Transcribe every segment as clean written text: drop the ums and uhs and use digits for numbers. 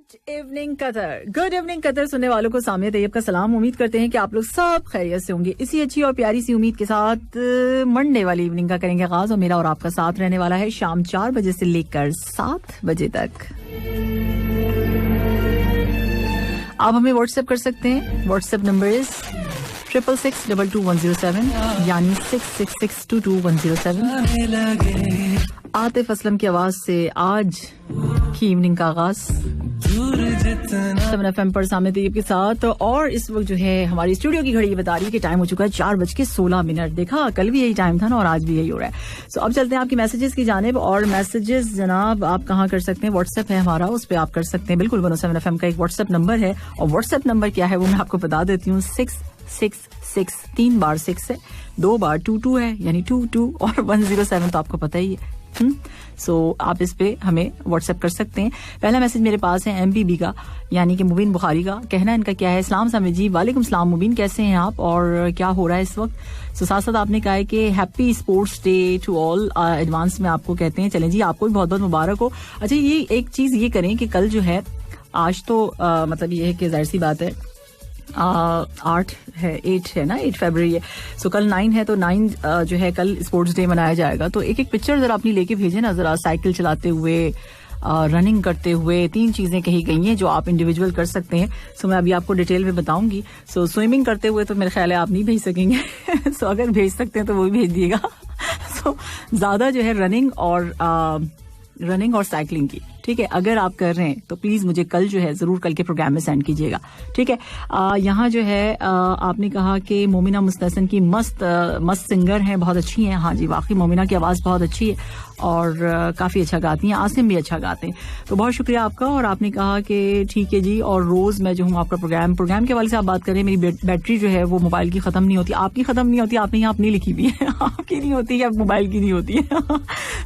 Good evening Qatar सुनने वालों को सामिया तैयब का सलाम। उम्मीद करते हैं कि आप लोग सब खैरियत से होंगे। इसी अच्छी और प्यारी सी उम्मीद के साथ मंडे वाली इवनिंग का करेंगे आगाज और मेरा और आपका साथ रहने वाला है शाम 4 बजे से लेकर 7 बजे तक। आप हमें व्हाट्सएप कर सकते हैं। व्हाट्सएप नंबर इज 666-22107 यानी 666-22107। आतिफ असलम की आवाज से आज की इवनिंग का आगाज 7 FM पर सामने तैयब के साथ। और इस वक्त जो है हमारी स्टूडियो की घड़ी बता रही है कि टाइम हो चुका है 4:16। देखा, कल भी यही टाइम था ना और आज भी यही हो रहा है। सो अब चलते हैं आपकी मैसेजेस की जानिब। और मैसेजेस जनाब आप कहाँ कर सकते हैं? व्हाट्सएप है हमारा, उस पर आप कर सकते हैं। बिल्कुल 107 FM का एक व्हाट्सएप नंबर है और व्हाट्सएप नंबर क्या है वो मैं आपको बता देती हूँ। 666 3 बार 6 है, 2 बार 22 है यानी 22 और 107 तो आपको पता ही है। सो आप इस पे हमें व्हाट्सएप कर सकते हैं। पहला मैसेज मेरे पास है MBB का यानी कि मुबीन बुखारी का। कहना इनका क्या है? सलाम सामी जी। वालेकुम सलाम मुबीन, कैसे हैं आप और क्या हो रहा है इस वक्त? सो साथ साथ आपने कहा है कि happy sports day to all. Advance में आपको कहते हैं। चलें जी, आपको भी बहुत बहुत मुबारक हो। अच्छा, ये एक चीज ये करें कि कल जो है, आज तो मतलब ये है कि जाहिर सी बात है 8 है ना, 8 फरवरी है। सो कल 9 है तो 9 जो है कल स्पोर्ट्स डे मनाया जाएगा। तो एक एक पिक्चर जरा अपनी लेके भेजें ना, जरा साइकिल चलाते हुए, रनिंग करते हुए। 3 चीजें कही गई हैं जो आप इंडिविजुअल कर सकते हैं। सो मैं अभी आपको डिटेल में बताऊंगी। सो स्विमिंग करते हुए तो मेरे ख्याल है आप नहीं भेज सकेंगे। सो अगर भेज सकते हैं तो वो भी भेज दिएगा। सो ज्यादा जो है रनिंग और साइकिलिंग की, ठीक है, अगर आप कर रहे हैं तो प्लीज मुझे कल जो है जरूर कल के प्रोग्राम में सेंड कीजिएगा, ठीक है। यहाँ जो है आपने कहा कि मोमिना मुस्तहसन की मस्त सिंगर हैं, बहुत अच्छी हैं। हाँ जी, वाकई मोमिना की आवाज बहुत अच्छी है और काफी अच्छा गाती हैं। आसिम भी अच्छा गाते हैं, तो बहुत शुक्रिया आपका। और आपने कहा कि ठीक है जी, और रोज मैं जो हूँ आपका प्रोग्राम के हवाले से आप बात करें। मेरी बैटरी जो है वो मोबाइल की खत्म नहीं होती। आपकी खत्म नहीं होती, आपने यहाँ अपनी लिखी हुई है। आपकी नहीं होती या मोबाइल की नहीं होती है।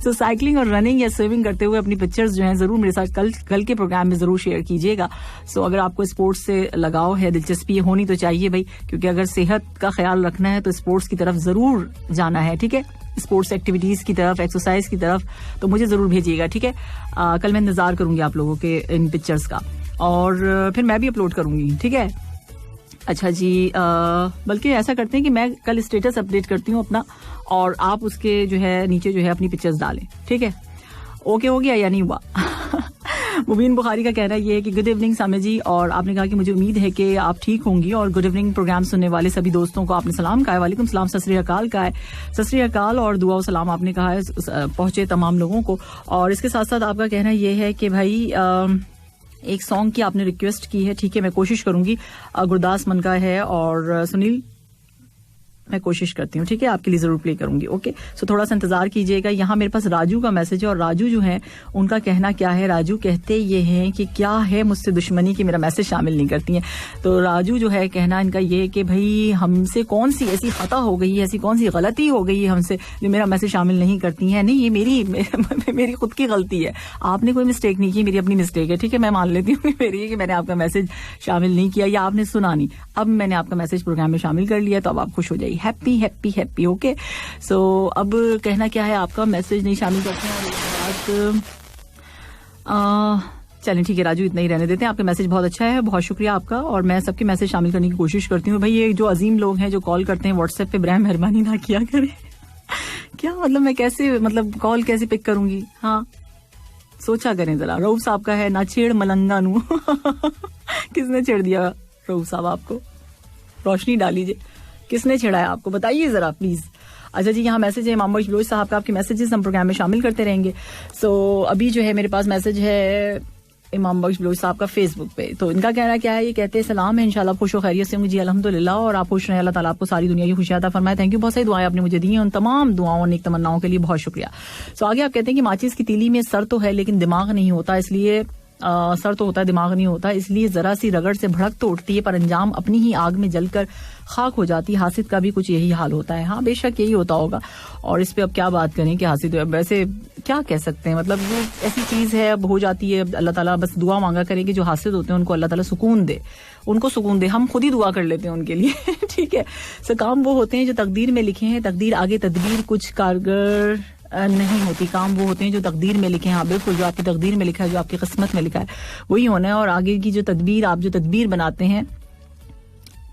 सो साइकिलिंग और रनिंग या स्विमिंग करते हुए अपनी पिक्चर्स जो है जरूर मेरे साथ कल के प्रोग्राम में जरूर शेयर कीजिएगा। सो अगर आपको स्पोर्ट्स से लगाव है, दिलचस्पी होनी तो चाहिए भाई, क्योंकि अगर सेहत का ख्याल रखना है तो स्पोर्ट्स की तरफ जरूर जाना है, ठीक है। स्पोर्ट्स एक्टिविटीज की तरफ, एक्सरसाइज की तरफ तो मुझे जरूर भेजिएगा, ठीक है। कल मैं इंतजार करूंगी आप लोगों के इन पिक्चर्स का और फिर मैं भी अपलोड करूंगी, ठीक है। अच्छा जी, बल्कि ऐसा करते हैं कि मैं कल स्टेटस अपडेट करती हूँ अपना और आप उसके जो है नीचे जो है अपनी पिक्चर्स डालें, ठीक है। ओके हो गया या नहीं हुआ? मुबीन बुखारी का कहना यह है कि गुड इवनिंग सामे जी, और आपने कहा कि मुझे उम्मीद है कि आप ठीक होंगी और गुड इवनिंग प्रोग्राम सुनने वाले सभी दोस्तों को आपने सलाम कहा है। वालेकुम सलाम, सत श्री अकाल का है। सत श्री अकाल और दुआ सलाम आपने कहा है पहुंचे तमाम लोगों को। और इसके साथ साथ आपका कहना यह है कि भाई एक सॉन्ग की आपने रिक्वेस्ट की है, ठीक है, मैं कोशिश करूंगी। गुरदास मन का है और सुनील, मैं कोशिश करती हूँ, ठीक है, आपके लिए जरूर प्ले करूंगी। ओके, सो थोड़ा सा इंतजार कीजिएगा। यहाँ मेरे पास राजू का मैसेज है और राजू जो है उनका कहना क्या है? राजू कहते ये हैं कि क्या है मुझसे दुश्मनी की मेरा मैसेज शामिल नहीं करती हैं। तो राजू जो है कहना इनका ये है कि भाई हमसे कौन सी ऐसी खता हो गई है, ऐसी कौन सी गलती हो गई है हमसे जो मेरा मैसेज शामिल नहीं करती हैं। नहीं, ये मेरी खुद की गलती है, आपने कोई मिस्टेक नहीं की, मेरी अपनी मिस्टेक है, ठीक है। मैं मान लेती हूँ मेरी है कि मैंने आपका मैसेज शामिल नहीं किया या आपने सुना नहीं। अब मैंने आपका मैसेज प्रोग्राम में शामिल कर लिया तो अब आप खुश हो जाइए। Happy happy happy, okay. So अब कहना क्या है आपका? मैसेज नहीं शामिल करते हैं और एक बात चलें, ठीक है राजू, इतना ही रहने देते हैं। आपका मैसेज बहुत अच्छा है, बहुत शुक्रिया आपका। और मैं सबके मैसेज शामिल करने की कोशिश करती हूँ। भाई ये जो अजीम लोग हैं जो कॉल करते हैं व्हाट्सएप पे, बराए मेहरबानी ना किया करें। क्या मतलब मैं कैसे, मतलब कॉल कैसे पिक करूंगी? हाँ, सोचा करें जरा। रऊफ साहब का है ना, छेड़ मलंगा नू। किसने छेड़ दिया रऊफ साहब आपको? रोशनी डालीजिए, किसने छेड़ा है आपको, बताइए जरा प्लीज। अच्छा जी, यहाँ मैसेज है इमाम बख्श बलोच साहब का। आपके मैसेजेस हम प्रोग्राम में शामिल करते रहेंगे। सो अभी जो है मेरे पास मैसेज है इमाम बख्श बलोच साहब का फेसबुक पे। तो इनका कहना क्या है? ये कहते हैं सलाम है, इंशाल्लाह खुश हो खैरियत से होंगे जी, अल्हम्दुलिल्लाह, और आप खुश रहें, अल्लाह ताला आपको सारी दुनिया की खुशियां अता फरमाए। थैंक यू, बहुत सारी दुआएं आपने मुझे दी हैं, उन तमाम दुआओं नेक तमन्नाओं के लिए बहुत शुक्रिया। सो आगे आप कहते हैं कि माचिस की तीली में सर तो है लेकिन दिमाग नहीं होता, इसलिए सर तो होता है दिमाग नहीं होता, इसलिए जरा सी रगड़ से भड़क तो उठती है पर अंजाम अपनी ही आग में जलकर खाक हो जाती है। हासिद का भी कुछ यही हाल होता है। हाँ, बेशक यही होता होगा। और इस पे अब क्या बात करें कि हासिद वैसे क्या कह सकते हैं, मतलब वो ऐसी चीज है, अब हो जाती है। अल्लाह ताला बस दुआ मांगा करें कि जो हासिद होते हैं उनको अल्लाह ताला सुकून दे, उनको सुकून दे। हम खुद ही दुआ कर लेते हैं उनके लिए। ठीक है, सो काम वो होते हैं जो तकदीर में लिखे हैं। तकदीर आगे तदबीर कुछ कारगर नहीं होती। काम वो होते हैं जो तकदीर में लिखे हैं। हाँ बिल्कुल, जो आपकी तकदीर में लिखा है, जो आपकी किस्मत में लिखा है वही होना है। और आगे की जो तदबीर, आप जो तदबीर बनाते हैं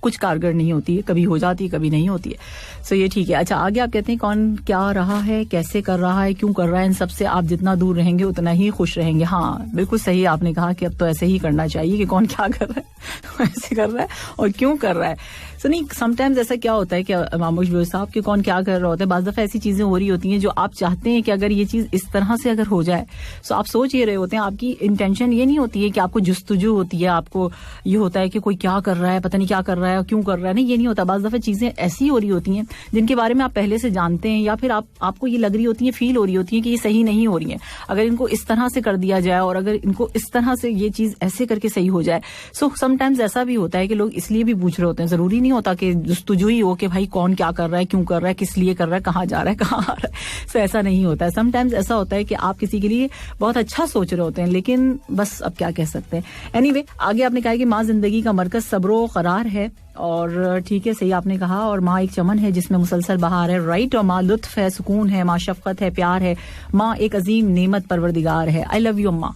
कुछ कारगर नहीं होती है, कभी हो जाती है कभी नहीं होती है। सो ये ठीक है। अच्छा, आगे आप कहते हैं कौन क्या रहा है, कैसे कर रहा है, क्यों कर रहा है, इन सब से आप जितना दूर रहेंगे उतना ही खुश रहेंगे। हाँ बिल्कुल सही आपने कहा कि अब तो ऐसे ही करना चाहिए कि कौन क्या कर रहा है, ऐसे कर रहा है और क्यों कर रहा है। सो नहीं, समटाइम्स ऐसा क्या होता है कि मामूश साहब कि कौन क्या कर रहा होता है, बाज़ दफा ऐसी चीजें हो रही होती हैं जो आप चाहते हैं कि अगर ये चीज इस तरह से अगर हो जाए, सो आप सोच ये रहे होते हैं, आपकी इंटेंशन ये नहीं होती है कि आपको जुस्तजू होती है, आपको ये होता है कि कोई क्या कर रहा है, पता नहीं क्या कर रहा है, क्यों कर रहा है, नहीं ये नहीं होता। बाज़ दफा चीजें ऐसी हो रही होती हैं जिनके बारे में आप पहले से जानते हैं, या फिर आपको ये लग रही होती है, फील हो रही होती है कि ये सही नहीं हो रही है, अगर इनको इस तरह से कर दिया जाए और अगर इनको इस तरह से ये चीज ऐसे करके सही हो जाए। सो समटाइम्स ऐसा भी होता है कि लोग इसलिए भी पूछ रहे होते हैं, जरूरी नहीं होता कि जुस्तजू ही हो कि भाई कौन क्या कर रहा है, क्यों कर रहा है, किस लिए कर रहा है, कहाँ जा रहा है, कहाँ आ रहा है। सो ऐसा नहीं होता है। समटाइम्स ऐसा होता है कि आप किसी के लिए बहुत अच्छा सोच रहे होते हैं, लेकिन बस अब क्या कह सकते हैं। एनीवे, आगे आपने कहा कि माँ जिंदगी का मरकज सब्रो करार है, और ठीक है सही आपने कहा, और माँ एक चमन है जिसमें मुसलसल बहार है, राइट। और माँ लुत्फ है, सुकून है, माँ शफकत है, प्यार है, माँ एक अजीम नेमत परवरदिगार है। आई लव यू अम्मा।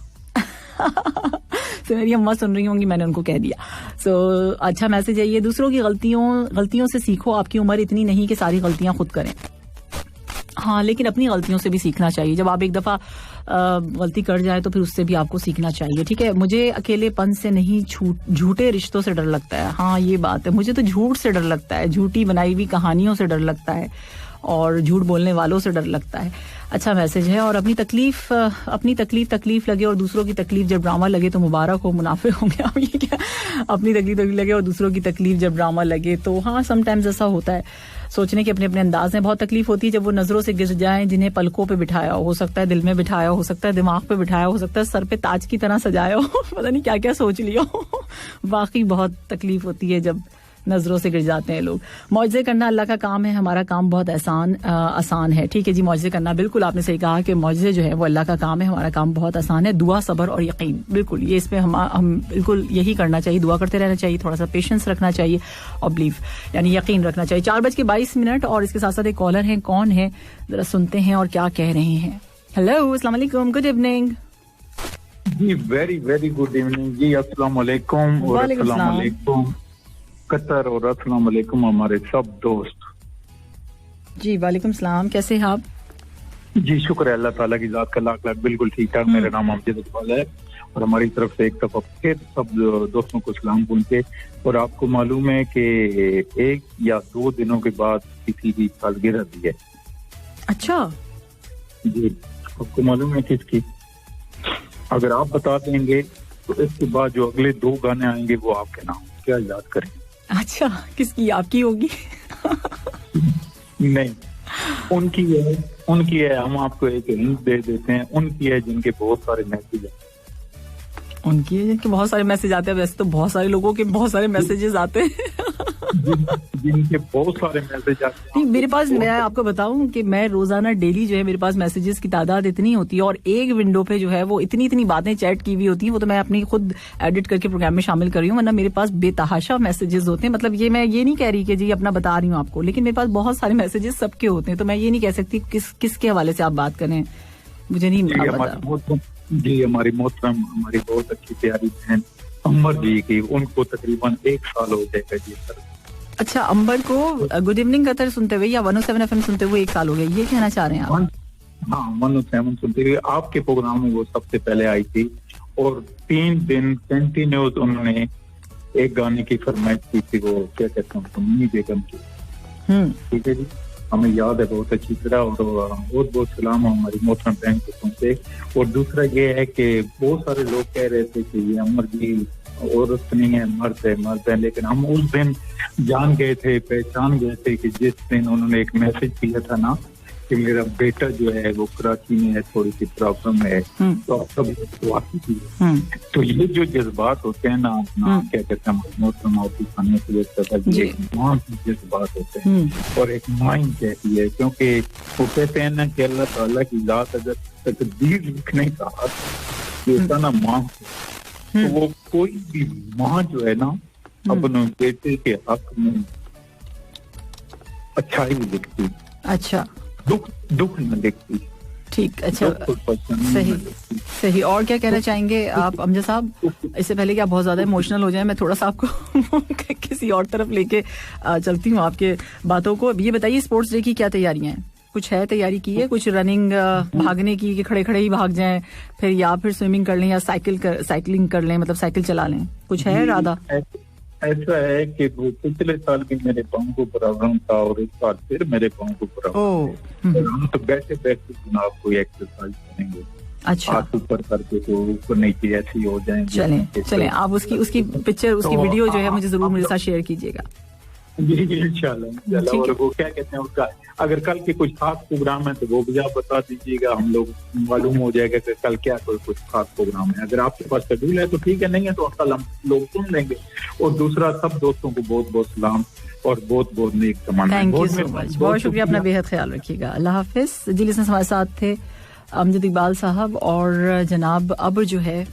तो मेरी अम्मा सुन रही होंगी, मैंने उनको कह दिया। सो अच्छा मैसेज है ये। दूसरों की गलतियों से सीखो, आपकी उम्र इतनी नहीं कि सारी गलतियां खुद करें। हाँ, लेकिन अपनी गलतियों से भी सीखना चाहिए। जब आप एक दफा गलती कर जाए तो फिर उससे भी आपको सीखना चाहिए, ठीक है। मुझे अकेलेपन से नहीं, झूठे रिश्तों से डर लगता है। हाँ ये बात है, मुझे तो झूठ से डर लगता है, झूठी बनाई हुई कहानियों से डर लगता है, और झूठ बोलने वालों से डर लगता है। अच्छा मैसेज है। और अपनी तकलीफ लगे और दूसरों की तकलीफ जब ड्रामा लगे तो मुबारक हो, मुनाफे होंगे। अब ये क्या, अपनी तकलीफ लगे और दूसरों की तकलीफ जब ड्रामा लगे, तो हाँ समटाइम्स ऐसा होता है। सोचने के अपने अपने अंदाज में बहुत तकलीफ होती है जब वो नजरों से गिर जाएं जिन्हें पलकों पे बिठाया हो सकता है दिल में बिठाया हो सकता है दिमाग पे बिठाया हो सकता है सर पे ताज की तरह सजाया हो, पता नहीं क्या क्या सोच लिया हो। वाकई बहुत तकलीफ होती है जब नजरों से गिर जाते हैं लोग। मौजज़े करना अल्लाह का काम है, हमारा काम बहुत आसान है। ठीक है जी, मौजज़े करना, बिल्कुल आपने सही कहा कि मौजज़े जो है वो अल्लाह का काम है, हमारा काम बहुत आसान है। दुआ, सब्र और यकीन, बिल्कुल ये इसमें हम बिल्कुल यही करना चाहिए, दुआ करते रहना चाहिए, थोड़ा सा पेशेंस रखना चाहिए और बिलीव यानी यकीन रखना चाहिए। 4:22 और इसके साथ साथ एक कॉलर है, कौन है जरा सुनते हैं और क्या कह रहे हैं। हेलो, अस्सलाम वालेकुम, गुड इवनिंग जी। वेरी वेरी गुड इवनिंग जी। अस्सलाम वालेकुम और अस्सलाम वालेकुम कतर और अस्सलाम वालेकुम हमारे सब दोस्त। जी वालेकुम सलाम, कैसे हैं आप? जी शुक्र है अल्लाह ताला की जात का, लाख लाख बिल्कुल ठीक ठाक। मेरा नाम अमजद इकबाल है और हमारी तरफ से एक दफा फिर सब दोस्तों को सलाम पहुंचे। और आपको मालूम है कि 1 या 2 दिनों के बाद किसी की सालगिरह भी है। अच्छा जी, आपको मालूम है किसकी? अगर आप बता देंगे तो इसके बाद जो अगले 2 गाने आएंगे वो आपके नाम, क्या याद करें? अच्छा, किसकी? आपकी होगी? नहीं, उनकी है। हम आपको एक हिंट दे देते हैं, उनकी है जिनके बहुत सारे मैसेज हैं। उनकी है जिनके बहुत सारे मैसेज आते हैं। वैसे तो बहुत सारे लोगों के बहुत सारे मैसेजेस आते हैं। जिनके बहुत सारे मैसेज आते हैं। मेरे पास, मैं आपको बताऊं कि मैं रोजाना डेली जो है मेरे पास मैसेजेस की तादाद इतनी होती है और एक विंडो पे जो है वो इतनी बातें चैट की हुई होती हैं, वो तो मैं अपनी खुद एडिट करके प्रोग्राम में शामिल कर रही हूँ, वरना मेरे पास बेतहाशा मैसेजेस होते हैं। मतलब ये मैं ये नहीं कह रही कि जी अपना बता रही हूँ आपको, लेकिन मेरे पास बहुत सारे मैसेजेस सबके होते हैं, तो मैं ये नहीं कह सकती किसके हवाले से आप बात करें, मुझे नहीं पता। जी हमारी मोहतरम, हमारी बहुत अच्छी प्यारी बहन अम्बर जी की, उनको तकरीबन 1 साल हो जाएगा जी सर। अच्छा, अंबर को गुड इवनिंग कतर सुनते हुए या 107 FM सुनते हुए 1 साल हो गया, ये कहना चाह रहे हैं आप? हाँ, 107 सुनते हुए आपके प्रोग्राम में वो सबसे पहले आई थी और 3 दिन कंटिन्यूस उन्होंने एक गाने की फरमाइश की थी, वो क्या कहते हैं मम्मी बेगम की। ठीक है जी, हमें याद है बहुत अच्छी तरह। और बहुत बहुत सलाम हमारी मोहतरम बहन को सुनते। और दूसरा ये है कि बहुत सारे लोग कह रहे थे कि ये अमर जी औरत नहीं है, मर्द है, लेकिन हम उस दिन जान गए थे, पहचान गए थे कि जिस दिन उन्होंने एक मैसेज किया था ना कि मेरा बेटा जो है वो कराची में है, थोड़ी सी प्रॉब्लम है, तो आप सब तो ये जो जज्बात होते हैं ना, अपना क्या कहते हैं मोहतरम ऑफिस खाने से जज्बात होते हैं और एक माइंड कहती है, क्योंकि वो कहते हैं ना कि अल्लाह ताला की जात अगर तकदीर लिखने का होता ना माँ, तो वो कोई भी माँ जो है ना अपने बेटे के हक में अच्छा ही लिखती। अच्छा, दुख न देखती। ठीक, अच्छा, सही। और क्या कहना चाहेंगे आप अमजद साहब? इससे पहले कि आप बहुत ज्यादा इमोशनल हो जाएं, मैं थोड़ा सा आपको किसी और तरफ लेके चलती हूँ आपके बातों को। ये बताइए, स्पोर्ट्स डे की क्या तैयारियां हैं? कुछ है तैयारी की है? कुछ रनिंग, भागने की, कि खड़े खड़े ही भाग जाएं, फिर या फिर स्विमिंग कर लें, या साइकिलिंग कर लें, मतलब साइकिल चला लें? कुछ है इरादा? ऐसा है कि पिछले साल भी मेरे पाँव को प्रॉब्लम था और इस साल फिर मेरे पाँव को प्रॉब्लम। हम तो बैठे बैठे जनाब कोई एक्सरसाइज करेंगे। अच्छा, हाथ ऊपर करके तो ऊपर नीचे ऐसी हो जाएंगे। चलें आप उसकी पिक्चर, उसकी वीडियो जो है मुझे जरूर मेरे साथ शेयर कीजिएगा। इंशाल्लाह। और वो क्या कहते हैं उसका, अगर कल के कुछ खास प्रोग्राम है तो वो भी आप बता दीजिएगा, हम लोग मालूम हो जाएगा कि कल क्या कोई कुछ खास प्रोग्राम है। अगर आपके पास शेड्यूल है तो ठीक है, नहीं है तो कल हम लोग सुन लेंगे। और दूसरा, सब दोस्तों को बहुत बहुत सलाम और बहुत बहुत नेक तमन्नाएं। थैंक यू सो मच, बहुत शुक्रिया, अपना बेहद ख्याल रखिएगा, अल्लाह हाफिज। जी, लिसनर्स हमारे साथ थे अमजद इकबाल साहब, और जनाब अब जो है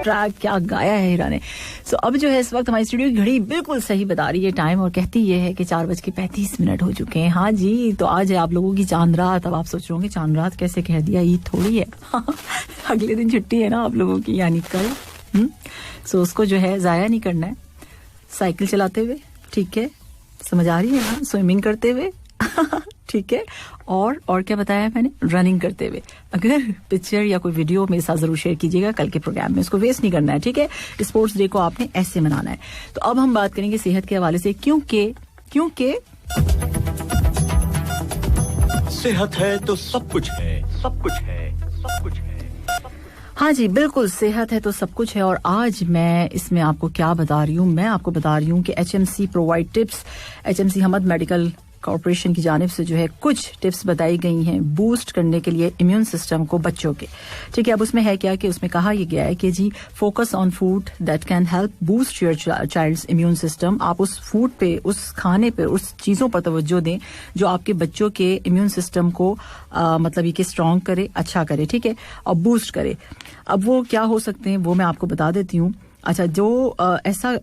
ट्रैक क्या गाया है हीरा ने। सो अब जो है इस वक्त हमारी स्टूडियो की घड़ी बिल्कुल सही बता रही है टाइम, और कहती ये है कि 4:35 हो चुके हैं। हाँ जी, तो आज है आप लोगों की चांद रात। अब आप सोच रहे होंगे चांद रात कैसे कह दिया, ईद थोड़ी है। अगले दिन छुट्टी है ना आप लोगों की, यानी कल। सो उसको जो है जाया नहीं करना है, साइकिल चलाते हुए, ठीक है, समझ आ रही है ना, स्विमिंग करते हुए, ठीक है, और क्या बताया मैंने, रनिंग करते हुए। अगर पिक्चर या कोई वीडियो मेरे साथ जरूर शेयर कीजिएगा कल के प्रोग्राम में, इसको वेस्ट नहीं करना है, ठीक है। स्पोर्ट्स डे को आपने ऐसे मनाना है। तो अब हम बात करेंगे सेहत के हवाले से, क्योंकि सेहत है तो सब कुछ है, सब कुछ है, सब कुछ है। हाँ जी, बिल्कुल, सेहत है तो सब कुछ है। और आज मैं इसमें आपको क्या बता रही हूँ, मैं आपको बता रही हूँ कि HMC प्रोवाइड टिप्स, HMC हमद मेडिकल कॉर्पोरेशन की जानिब से जो है कुछ टिप्स बताई गई हैं बूस्ट करने के लिए इम्यून सिस्टम को बच्चों के, ठीक है। अब उसमें है क्या कि उसमें कहा यह गया है कि जी, focus on food that can help boost your child's immune system. आप उस फूड पे, उस खाने पे, उस चीजों पर तवज्जो दें जो आपके बच्चों के इम्यून सिस्टम को मतलब ये कि स्ट्रांग करे, अच्छा करे, ठीक है, और बूस्ट करे। अब वो क्या हो सकते हैं वो मैं आपको बता देती हूँ। अच्छा, जो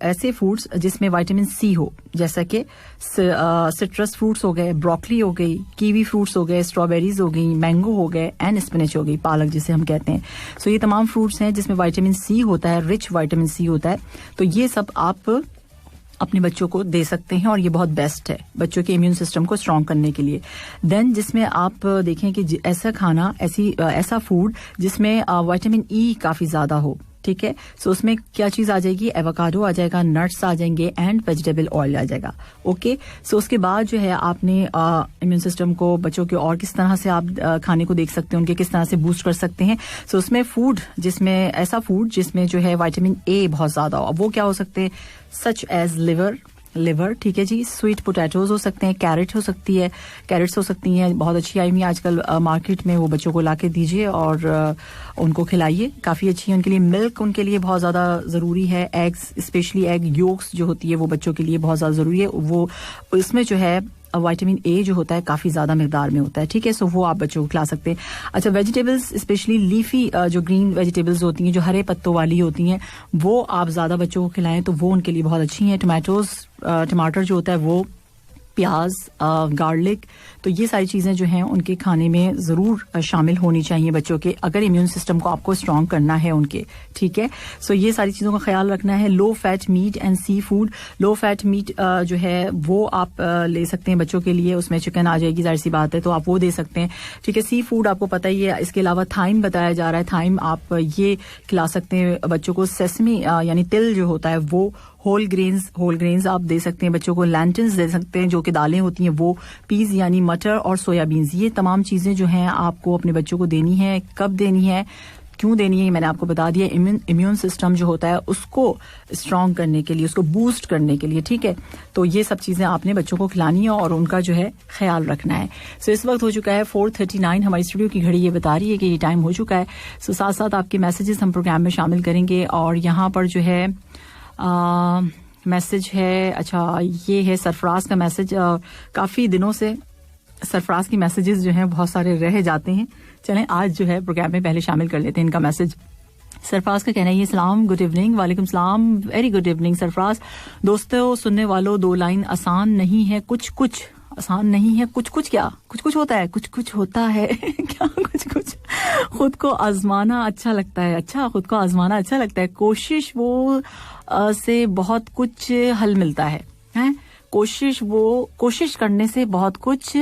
ऐसे फ्रूट्स जिसमें विटामिन सी हो, जैसा कि सिट्रस फ्रूट्स हो गए, ब्रोकली हो गई, कीवी फ्रूट्स हो गए, स्ट्रॉबेरीज हो गई, मैंगो हो गए, एंड स्पिनच हो गई, पालक जिसे हम कहते हैं। सो ये तमाम फ्रूट्स हैं जिसमें विटामिन सी होता है, रिच विटामिन सी होता है। तो ये सब आप अपने बच्चों को दे सकते हैं और ये बहुत बेस्ट है बच्चों के इम्यून सिस्टम को स्ट्रांग करने के लिए। देन जिसमें आप देखें कि ऐसा खाना, ऐसा फूड जिसमें विटामिन ई काफी ज्यादा हो, ठीक है। सो उसमें क्या चीज आ जाएगी, एवोकाडो आ जाएगा, नट्स आ जाएंगे, एंड वेजिटेबल ऑयल आ जाएगा। ओके, सो उसके बाद जो है आपने इम्यून सिस्टम को बच्चों के और किस तरह से आप खाने को देख सकते हैं, उनके किस तरह से बूस्ट कर सकते हैं। सो उसमें ऐसा फूड जिसमें जो है विटामिन ए बहुत ज्यादा हो, वो क्या हो सकते हैं, सच एज लिवर, ठीक है जी, स्वीट पोटैटोज हो सकते हैं, कैरेट्स हो सकती हैं, बहुत अच्छी आई हुई आजकल मार्केट में, वो बच्चों को लाके दीजिए और उनको खिलाइए, काफी अच्छी है उनके लिए। मिल्क उनके लिए बहुत ज्यादा जरूरी है। एग्स, स्पेशली एग योक्स जो होती है वो बच्चों के लिए बहुत ज्यादा जरूरी है। वो इसमें जो है विटामिन ए जो होता है काफी ज्यादा मिकदार में होता है, ठीक है। सो वो आप बच्चों को खिला सकते हैं। अच्छा, वेजिटेबल्स, स्पेशली लीफी जो ग्रीन वेजिटेबल्स होती हैं, जो हरे पत्तों वाली होती हैं, वो आप ज्यादा बच्चों को खिलाएं तो वो उनके लिए बहुत अच्छी हैं। टमाटर जो होता है वो, प्याज, गार्लिक, तो ये सारी चीजें जो हैं उनके खाने में जरूर शामिल होनी चाहिए बच्चों के, अगर इम्यून सिस्टम को आपको स्ट्रांग करना है उनके, ठीक है। सो ये सारी चीजों का ख्याल रखना है। Low fat meat and seafood, low fat meat जो है वो आप ले सकते हैं बच्चों के लिए, उसमें चिकन आ जाएगी, जाहिर सी बात है, तो आप वो दे सकते हैं, ठीक है। सी फूड आपको पता ही है। इसके अलावा थाइम बताया जा रहा है, थाइम आप ये खिला सकते हैं बच्चों को। सेसमी यानी तिल जो होता है वो, होल ग्रेन्स आप दे सकते हैं बच्चों को। लैंटन्स दे सकते हैं जो कि दालें होती हैं वो, पीज यानी मटर, और सोयाबीन्स। ये तमाम चीजें जो हैं आपको अपने बच्चों को देनी है। कब देनी है, क्यों देनी है, मैंने आपको बता दिया। इम्यून सिस्टम जो होता है उसको स्ट्रांग करने के लिए, उसको बूस्ट करने के लिए, ठीक है। तो ये सब चीजें आपने बच्चों को खिलानी है और उनका जो है ख्याल रखना है। सो इस वक्त हो चुका है 4:39, हमारी स्टूडियो की घड़ी ये बता रही है कि ये टाइम हो चुका है। सो साथ साथ आपके मैसेजेस हम प्रोग्राम में शामिल करेंगे। और यहाँ पर जो है मैसेज है, अच्छा ये है सरफराज का मैसेज। काफी दिनों से सरफराज की मैसेजेस जो हैं बहुत सारे रह जाते हैं। चलें आज जो है प्रोग्राम में पहले शामिल कर लेते हैं इनका मैसेज। सरफराज का कहना है ये, सलाम, गुड इवनिंग। वालेकुम सलाम, वेरी गुड इवनिंग सरफराज। दोस्तों, सुनने वालों, 2 लाइन आसान नहीं है, कुछ आसान नहीं है। कुछ कुछ क्या, कुछ कुछ होता है, कुछ कुछ होता है क्या, कुछ कुछ खुद को आजमाना अच्छा लगता है। अच्छा, खुद को आजमाना अच्छा लगता है। कोशिश वो से बहुत कुछ हल मिलता है, हैं? कोशिश करने से बहुत कुछ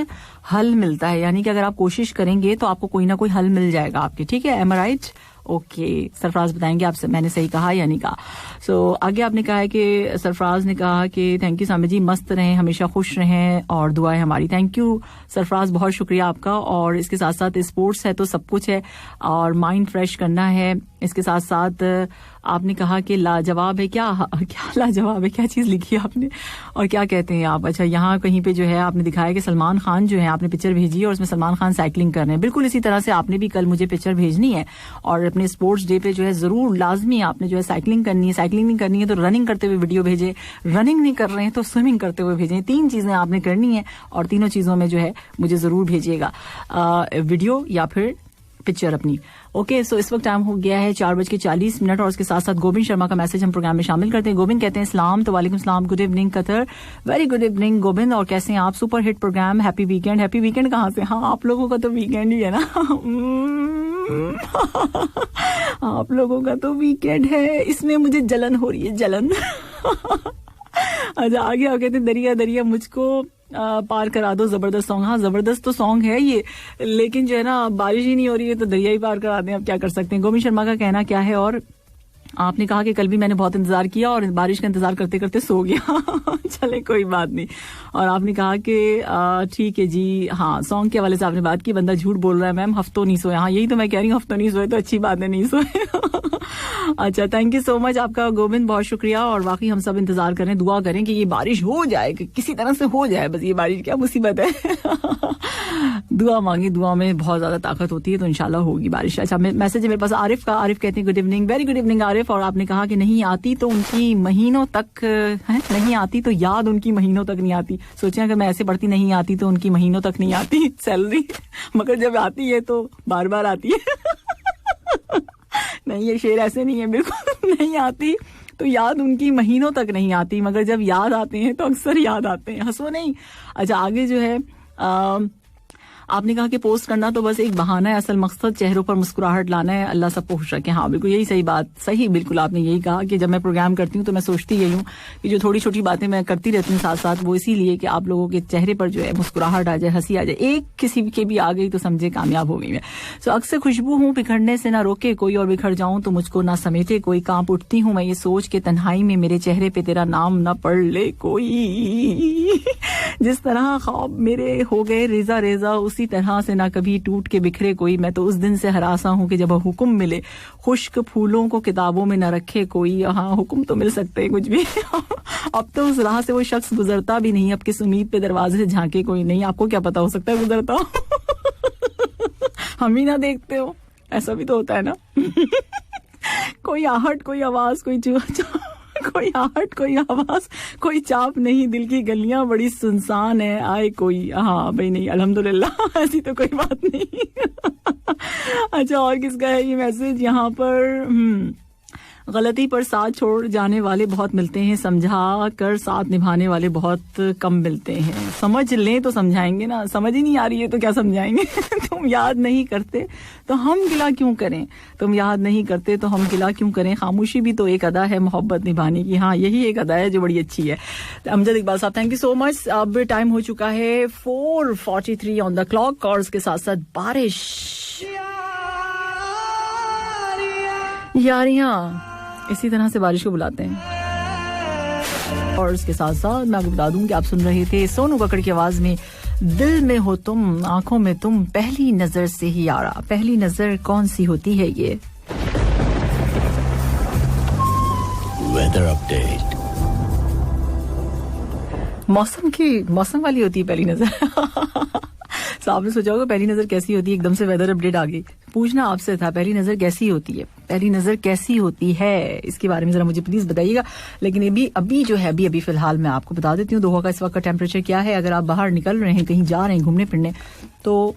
हल मिलता है, यानी कि अगर आप कोशिश करेंगे तो आपको कोई ना कोई हल मिल जाएगा आपके, ठीक है? एम आई राइट? ओके, सरफराज बताएंगे आपसे मैंने सही कहा या नहीं कहा। सो आगे आपने कहा है कि सरफराज ने कहा कि थैंक यू सामिर जी, मस्त रहें, हमेशा खुश रहें और दुआ है हमारी। थैंक यू सरफराज, बहुत शुक्रिया आपका। और इसके साथ साथ स्पोर्ट्स है तो सब कुछ है और माइंड फ्रेश करना है। इसके साथ साथ आपने कहा कि लाजवाब है, क्या लाजवाब है, क्या चीज लिखी है आपने और क्या कहते हैं आप? अच्छा, यहाँ कहीं पे जो है आपने दिखाया कि सलमान खान जो है, आपने पिक्चर भेजी है और उसमें सलमान खान साइकिलिंग कर रहे हैं। बिल्कुल इसी तरह से आपने भी कल मुझे पिक्चर भेजनी है और अपने स्पोर्ट्स डे पे जो है जरूर लाजमी आपने जो है साइकिलिंग करनी है। साइकिलिंग नहीं करनी है तो रनिंग करते हुए वीडियो भेजे, रनिंग नहीं कर रहे हैं तो स्विमिंग करते हुए भेजें। 3 चीजें आपने करनी है और तीनों चीजों में जो है मुझे जरूर भेजिएगा वीडियो या फिर पिक्चर अपनी। ओके, सो इस वक्त टाइम हो गया है 4:40 और उसके साथ साथ गोविंद शर्मा का मैसेज हम प्रोग्राम में शामिल करते हैं। गोविंद कहते हैं सलाम। तो वालेकुम सलाम, good evening Qatar, very good evening Govind, और कैसे हैं आप? Super hit programme, happy weekend. Happy weekend कहाँ से? हाँ, आप लोगों का तो वीकेंड ही है ना आप लोगों का तो वीकेंड है, इसमें मुझे जलन हो रही है, जलन अच्छा, आगे आप कहते हैं दरिया दरिया मुझको पार करा दो, जबरदस्त सॉन्ग। हाँ, जबरदस्त तो सॉन्ग है ये, लेकिन जो है ना बारिश ही नहीं हो रही है तो दरिया ही पार करा दें, अब क्या कर सकते हैं। गोविंद शर्मा का कहना क्या है? और आपने कहा कि कल भी मैंने बहुत इंतजार किया और बारिश का इंतजार करते करते सो गया चले कोई बात नहीं। और आपने कहा कि ठीक है जी, हाँ, सॉन्ग के हवाले से आपने बात की, बंदा झूठ बोल रहा है मैम, हफ्तों नहीं सोए। हाँ, यही तो मैं कह रही हूँ, हफ्तों नहीं सोए तो अच्छी बात है, नहीं सोए अच्छा, थैंक यू सो मच आपका गोविंद, बहुत शुक्रिया। और वाकई हम सब इंतजार करें, दुआ करें कि ये बारिश हो जाए, कि किसी तरह से हो जाए, बस ये बारिश क्या मुसीबत है दुआ मांगी, दुआ में बहुत ज्यादा ताकत होती है, तो इंशाल्लाह होगी बारिश। अच्छा, मैसेज है मेरे पास आरिफ का। आरिफ कहते हैं good evening, very good evening Arif. और आपने कहा कि नहीं आती तो उनकी महीनों तक है, नहीं आती तो याद उनकी महीनों तक नहीं आती। सोचे अगर मैं ऐसे पढ़ती, नहीं आती तो उनकी महीनों तक नहीं आती सैलरी मगर जब आती है तो बार बार आती है नहीं, ये शेर ऐसे नहीं है बिल्कुल नहीं आती तो याद उनकी महीनों तक नहीं आती, मगर जब याद आते हैं तो अक्सर याद आते हैं, हंसो नहीं। अच्छा, आगे जो है आपने कहा कि पोस्ट करना तो बस एक बहाना है, असल मकसद चेहरों पर मुस्कुराहट लाना है, अल्लाह सबको खुश रखे। हाँ, बिल्कुल यही सही बात, सही, बिल्कुल आपने यही कहा कि जब मैं प्रोग्राम करती हूँ तो मैं सोचती यही हूँ कि जो थोड़ी छोटी बातें मैं करती रहती हूँ साथ साथ, वो इसीलिए कि आप लोगों के चेहरे पर जो है मुस्कुराहट आ जाए, हंसी आ जाए। एक किसी के भी आ गई तो समझे कामयाब हो गई मैं। सो अक्सर खुशबू हूँ बिखरने से ना रोके कोई, और बिखर जाऊं तो मुझको ना समेटे कोई, कांप उठती हूँ मैं ये सोच के तन्हाई में मेरे चेहरे पे तेरा नाम ना पढ़ ले कोई जिस तरह ख्वाब मेरे हो गए रेजा रेजा, उसी तरह से ना कभी टूट के बिखरे कोई। मैं तो उस दिन से हरासा हूँ कि जब हुक्म मिले, खुश्क फूलों को किताबों में न रखे कोई। हाँ, हुक्म तो मिल सकते हैं कुछ भी अब तो उस राह से वो शख्स गुजरता भी नहीं, अब किस उम्मीद पे दरवाजे से झांके कोई नहीं। आपको क्या पता, हो सकता है गुजरता हो हम ही ना देखते हो, ऐसा भी तो होता है ना कोई आहट, कोई आवाज, कोई आहट, कोई आवाज, कोई चाप नहीं, दिल की गलियां बड़ी सुनसान है, आए कोई। हाँ भाई, नहीं, अल्हम्दुलिल्लाह ऐसी तो कोई बात नहीं अच्छा, और किसका है ये मैसेज यहाँ पर? गलती पर साथ छोड़ जाने वाले बहुत मिलते हैं, समझा कर साथ निभाने वाले बहुत कम मिलते हैं। समझ लें तो समझाएंगे ना, समझ ही नहीं आ रही है तो क्या समझाएंगे तुम याद नहीं करते तो हम गिला क्यों करें, तुम याद नहीं करते तो हम गिला क्यों करें। खामोशी भी तो एक अदा है मोहब्बत निभाने की। हाँ, यही एक अदा है जो बड़ी अच्छी है। अमजद इकबाल साहब, थैंक यू सो मच। अब टाइम हो चुका है 4:43 ऑन द क्लॉक, और उसके साथ साथ बारिश, यारियां, इसी तरह से बारिश को बुलाते हैं। और उसके साथ साथ मैं आपको बता दूं कि आप सुन रहे थे सोनू कक्कड़ की आवाज में दिल में हो तुम, आंखों में तुम, पहली नजर से ही यारा। पहली नजर कौन सी होती है ये? Weather update. मौसम वाली होती है पहली नजर तो आपने सोचा होगा पहली नजर कैसी होती है, एकदम से वेदर अपडेट आ गई। पूछना आपसे था पहली नजर कैसी होती है, पहली नजर कैसी होती है, इसके बारे में जरा मुझे प्लीज बताइएगा। लेकिन अभी जो है अभी फिलहाल मैं आपको बता देती हूँ दोहा का इस वक्त का टेम्परेचर क्या है। अगर आप बाहर निकल रहे हैं, कहीं जा रहे हैं घूमने फिरने, तो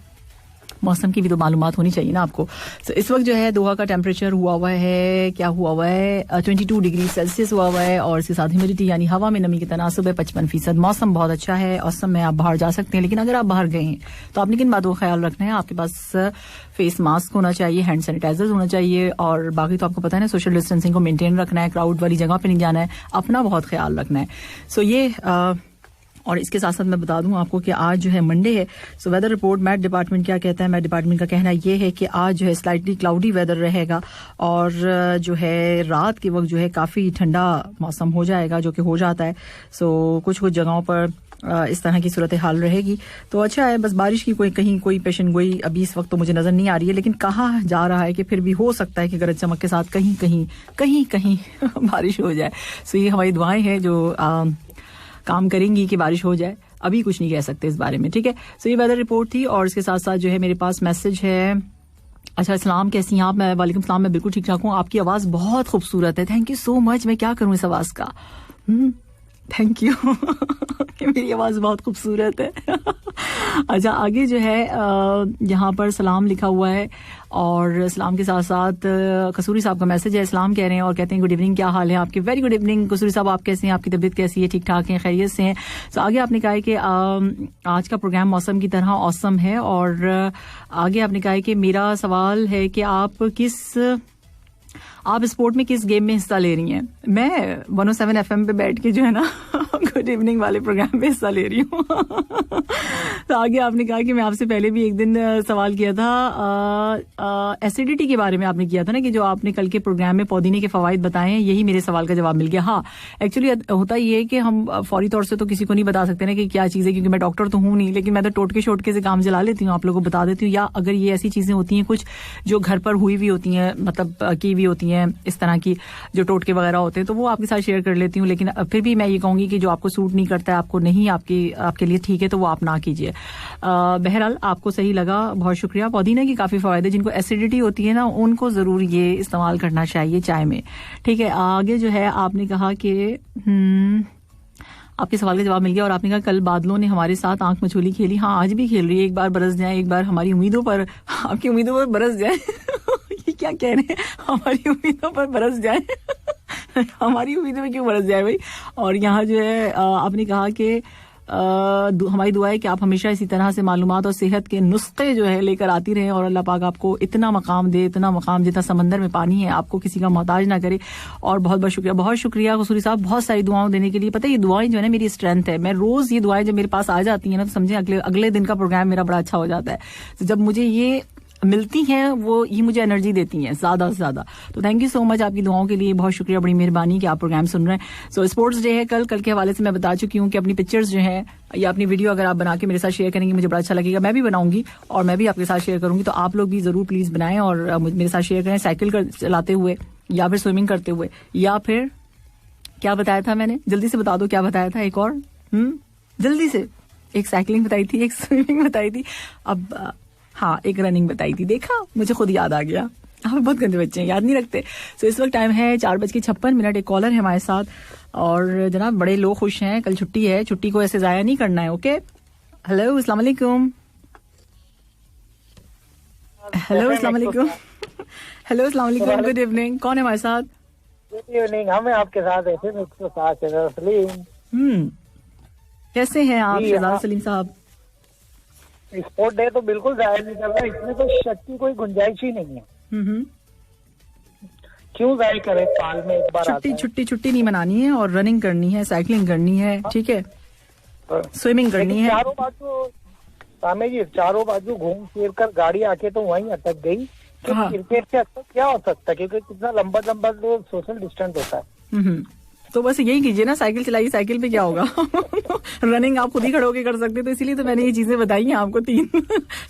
मौसम की भी तो मालूमात होनी चाहिए ना आपको। so, इस वक्त जो है दोहा का टेम्परेचर हुआ है 22 डिग्री सेल्सियस हुआ है और इसके साथ ह्यूमिडिटी यानी हवा में नमी की तनासुब है 55%। मौसम बहुत अच्छा है, औसम में आप बाहर जा सकते हैं। लेकिन अगर आप बाहर गए हैं तो आपने किन बातों का ख्याल रखना है? आपके पास फेस मास्क होना चाहिए, हैंड सैनिटाइजर होना चाहिए और बाकी तो आपको पता है ना, सोशल डिस्टेंसिंग को मेंटेन रखना है, क्राउड वाली जगह पे नहीं जाना है, अपना बहुत ख्याल रखना है। सो ये और इसके साथ साथ मैं बता दूं आपको कि आज जो है मंडे है। So weather report Met department क्या कहता है? मैट डिपार्टमेंट का कहना यह है कि आज जो है स्लाइटली क्लाउडी वेदर रहेगा और जो है रात के वक्त जो है काफ़ी ठंडा मौसम हो जाएगा, जो कि हो जाता है। सो कुछ कुछ जगहों पर इस तरह की सूरत हाल रहेगी। तो अच्छा है, बस बारिश की कहीं कोई पेशन गोई अभी इस वक्त तो मुझे नज़र नहीं आ रही है, लेकिन कहा जा रहा है कि फिर भी हो सकता है कि गरज चमक के साथ कहीं बारिश हो जाए। सो ये हमारी दुआएं हैं जो काम करेंगी कि बारिश हो जाए। अभी कुछ नहीं कह सकते इस बारे में, ठीक है। सो ये वेदर रिपोर्ट थी और इसके साथ साथ जो है मेरे पास मैसेज है। अच्छा, अस्सलाम, कैसी हैं आप? मैं वालेकुम सलाम, मैं बिल्कुल ठीक ठाक हूँ। आपकी आवाज़ बहुत खूबसूरत है, थैंक यू सो मच। मैं क्या करूँ इस आवाज़ का? थैंक यू कि मेरी आवाज़ बहुत खूबसूरत है। अच्छा, आगे जो है यहाँ पर सलाम लिखा हुआ है और सलाम के साथ साथ कसूरी साहब का मैसेज है। सलाम कह रहे हैं और कहते हैं गुड इवनिंग, क्या हाल है आपके? वेरी गुड इवनिंग कसूरी साहब, आप कैसे हैं? आपकी तबीयत कैसी है? ठीक ठाक है, खैरियत से हैं? तो आगे आपने कहा है कि आज का प्रोग्राम मौसम की तरह औसम है और आगे आपने कहा है कि मेरा सवाल है कि आप स्पोर्ट में किस गेम में हिस्सा ले रही हैं? मैं 107 FM पे बैठ के जो है ना गुड इवनिंग वाले प्रोग्राम में हिस्सा ले रही हूँ। तो आगे आपने कहा कि मैं आपसे पहले भी एक दिन सवाल किया था एसिडिटी के बारे में, आपने किया था ना कि जो आपने कल के प्रोग्राम में पुदीने के फवाइद बताए हैं, यही मेरे सवाल का जवाब मिल गया। हाँ, एक्चुअली होता ये है कि हम फौरी तौर से तो किसी को नहीं बता सकते ना कि क्या चीज़ है, क्योंकि मैं डॉक्टर तो हूँ नहीं, लेकिन मैं तो टोटके शोटके से काम चला लेती हूँ, आप लोगों को बता देती हूँ। या अगर ये ऐसी चीज़ें होती हैं कुछ जो घर पर हुई भी होती हैं, मतलब की भी होती हैं, इस तरह की जो टोटके वगैरह होते हैं, तो वो आपके साथ शेयर कर लेती हूँ। लेकिन फिर भी मैं ये कहूंगी कि जो आपको सूट नहीं करता है, आपको नहीं आपके लिए ठीक है, तो वो आप ना कीजिए। बहरहाल आपको सही लगा, बहुत शुक्रिया। पुदीने की काफी फायदे, जिनको एसिडिटी होती है ना, उनको जरूर ये इस्तेमाल करना चाहिए चाय में, ठीक है। आगे जो है आपने कहा कि आपके सवाल का जवाब मिल गया और आपने कहा कल बादलों ने हमारे साथ आंख मछोली खेली। हाँ, आज भी खेल रही है। एक बार बरस जाए, एक बार हमारी उम्मीदों पर, आपकी उम्मीदों पर बरस जाए। ये क्या कह रहे हैं? हमारी उम्मीदों पर बरस जाए। हमारी उम्मीदों में क्यों बरस जाए भाई? और यहाँ जो है आपने कहा कि हमारी दुआ है कि आप हमेशा इसी तरह से मालूमात और सेहत के नुस्खे जो है लेकर आती रहें और अल्लाह पाक आपको इतना मकाम दे, इतना मकाम जितना समंदर में पानी है, आपको किसी का मोहताज ना करे। और बहुत बहुत शुक्रिया कसूरी साहब, बहुत सारी दुआओं देने के लिए। पता है, ये दुआएं जो है ना मेरी स्ट्रेंथ है। मैं रोज ये दुआएं जब मेरे पास आ जाती है ना, तो समझे अगले दिन का प्रोग्राम मेरा बड़ा अच्छा हो जाता है। तो जब मुझे ये मिलती हैं, वो ये मुझे एनर्जी देती हैं ज्यादा से ज्यादा। तो थैंक यू सो मच आपकी दुआओं के लिए, बहुत शुक्रिया, बड़ी मेहरबानी कि आप प्रोग्राम सुन रहे हैं। सो स्पोर्ट्स डे है कल के हवाले से मैं बता चुकी हूँ कि अपनी पिक्चर्स जो हैं या अपनी वीडियो अगर आप बना के मेरे साथ शेयर करेंगे, मुझे बड़ा अच्छा लगेगा। मैं भी बनाऊंगी और मैं भी आपके साथ शेयर करूंगी, तो आप लोग भी जरूर प्लीज बनाएं और मेरे साथ शेयर करें, साइकिल चलाते हुए या फिर स्विमिंग करते हुए, या फिर क्या बताया था मैंने? जल्दी से बता दो क्या बताया था एक और। जल्दी से। एक साइकिलिंग बताई थी, एक स्विमिंग बताई थी, अब हाँ एक रनिंग बताई थी। देखा, मुझे खुद याद आ गया। आप बहुत गंदे बच्चे हैं, याद नहीं रखते। सो इस वक्त टाइम है 4:56। एक कॉलर है हमारे साथ और जनाब बड़े लोग खुश हैं, कल छुट्टी है, छुट्टी को ऐसे जाया नहीं करना है। ओके, हेलो अस्सलाम वालेकुम। हेलो अस्सलाम वालेकुम। हेलो अस्सलाम वालेकुम, गुड इवनिंग। कौन है हमारे साथ? गुड इवनिंग, हम आपके साथ ऐसे 107 सलीम। कैसे हैं आप शहजाद सलीम साहब? स्पोर्ट डे तो बिल्कुल जाहिर नहीं कर रहा, इसमें तो शक की कोई गुंजाइश ही नहीं है। क्यों जाहिर करे? साल में एक बार छुट्टी नहीं मनानी है और रनिंग करनी है, साइकिलिंग करनी है, ठीक है, स्विमिंग करनी है। चारों बाजू सामे जी, चारों बाजू घूम फिर कर गाड़ी आके तो वहीं अटक गई। तो क्रिकेट से अच्छा क्या हो सकता है, क्योंकि कितना लंबा तो सोशल डिस्टेंस होता है। तो बस यही कीजिए ना, साइकिल चलाइए, साइकिल पे क्या होगा। रनिंग आप खुद ही खड़े होकर कर सकते, तो इसीलिए तो मैंने ये चीजें बताई हैं आपको 3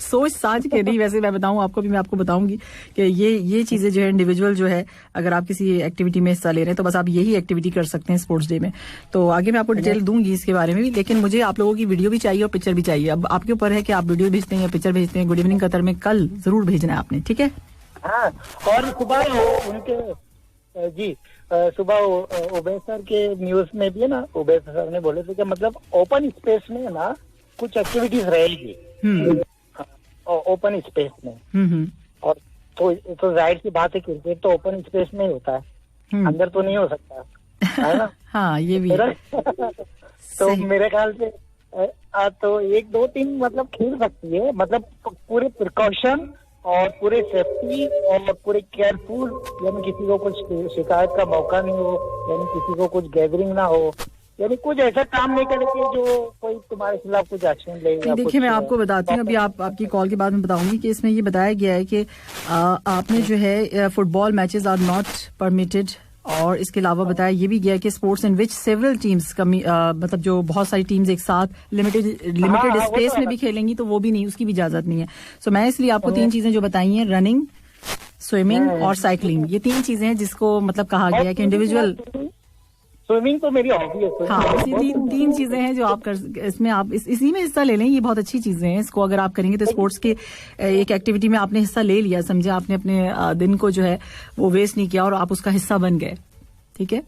सोच साझ के नहीं। वैसे मैं बताऊं आपको भी, मैं आपको बताऊंगी कि ये चीजें जो है इंडिविजुअल जो है, अगर आप किसी एक्टिविटी में हिस्सा ले रहे हैं तो बस आप यही एक्टिविटी कर सकते हैं स्पोर्ट्स डे में। तो आगे मैं आपको डिटेल दूंगी इसके बारे में भी, लेकिन मुझे आप लोगों की वीडियो भी चाहिए और पिक्चर भी चाहिए। अब आपके ऊपर है कि आप वीडियो भेजते हैं या पिक्चर भेजते हैं। गुड इवनिंग कतर में कल जरूर भेजना है आपने, ठीक है? हाँ, और सुबह उनके जी सुबह उबैद सर के न्यूज में भी है ना, उबैद सर ने बोले थे कि मतलब ओपन स्पेस में ना कुछ एक्टिविटीज रहेगी। ओपन स्पेस में। और तो जाहिर सी बात है क्रिकेट तो ओपन स्पेस में ही होता है, अंदर तो नहीं हो सकता है ना। हाँ ये भी तो मेरे ख्याल से तो 1, 2, 3 मतलब खेल सकती है, मतलब पूरे प्रिकॉशन और पूरे सेफ्टी और पूरे केयरफुल, यानी किसी को कुछ शिकायत का मौका नहीं हो, यानी किसी को कुछ गैदरिंग ना हो, यानी कुछ ऐसा काम नहीं करेंगे जो कोई तुम्हारे खिलाफ कुछ एक्शन ले। देखिए मैं आपको बताती हूँ, अभी आपकी कॉल के बाद में बताऊंगी कि इसमें ये बताया गया है कि आपने जो है football matches are not permitted, और इसके अलावा बताया ये भी गया कि sports in which several teams मतलब जो बहुत सारी टीम्स एक साथ लिमिटेड स्पेस में भी खेलेंगी तो वो भी नहीं, उसकी भी इजाजत नहीं है। सो मैं इसलिए आपको 3 चीजें जो बताई हैं, रनिंग, स्विमिंग और साइकिलिंग, ये 3 चीजें हैं जिसको मतलब कहा गया है कि इंडिविजुअल। स्विमिंग तो मेरी हॉबी है। हाँ, ये 3 चीजें हैं जो आप इसमें आप इसी में हिस्सा ले लें, ये बहुत अच्छी चीजें हैं। इसको अगर आप करेंगे तो स्पोर्ट्स के एक एक्टिविटी में आपने हिस्सा ले लिया, समझे, आपने अपने दिन को जो है वो वेस्ट नहीं किया और आप उसका हिस्सा बन गए, ठीक है।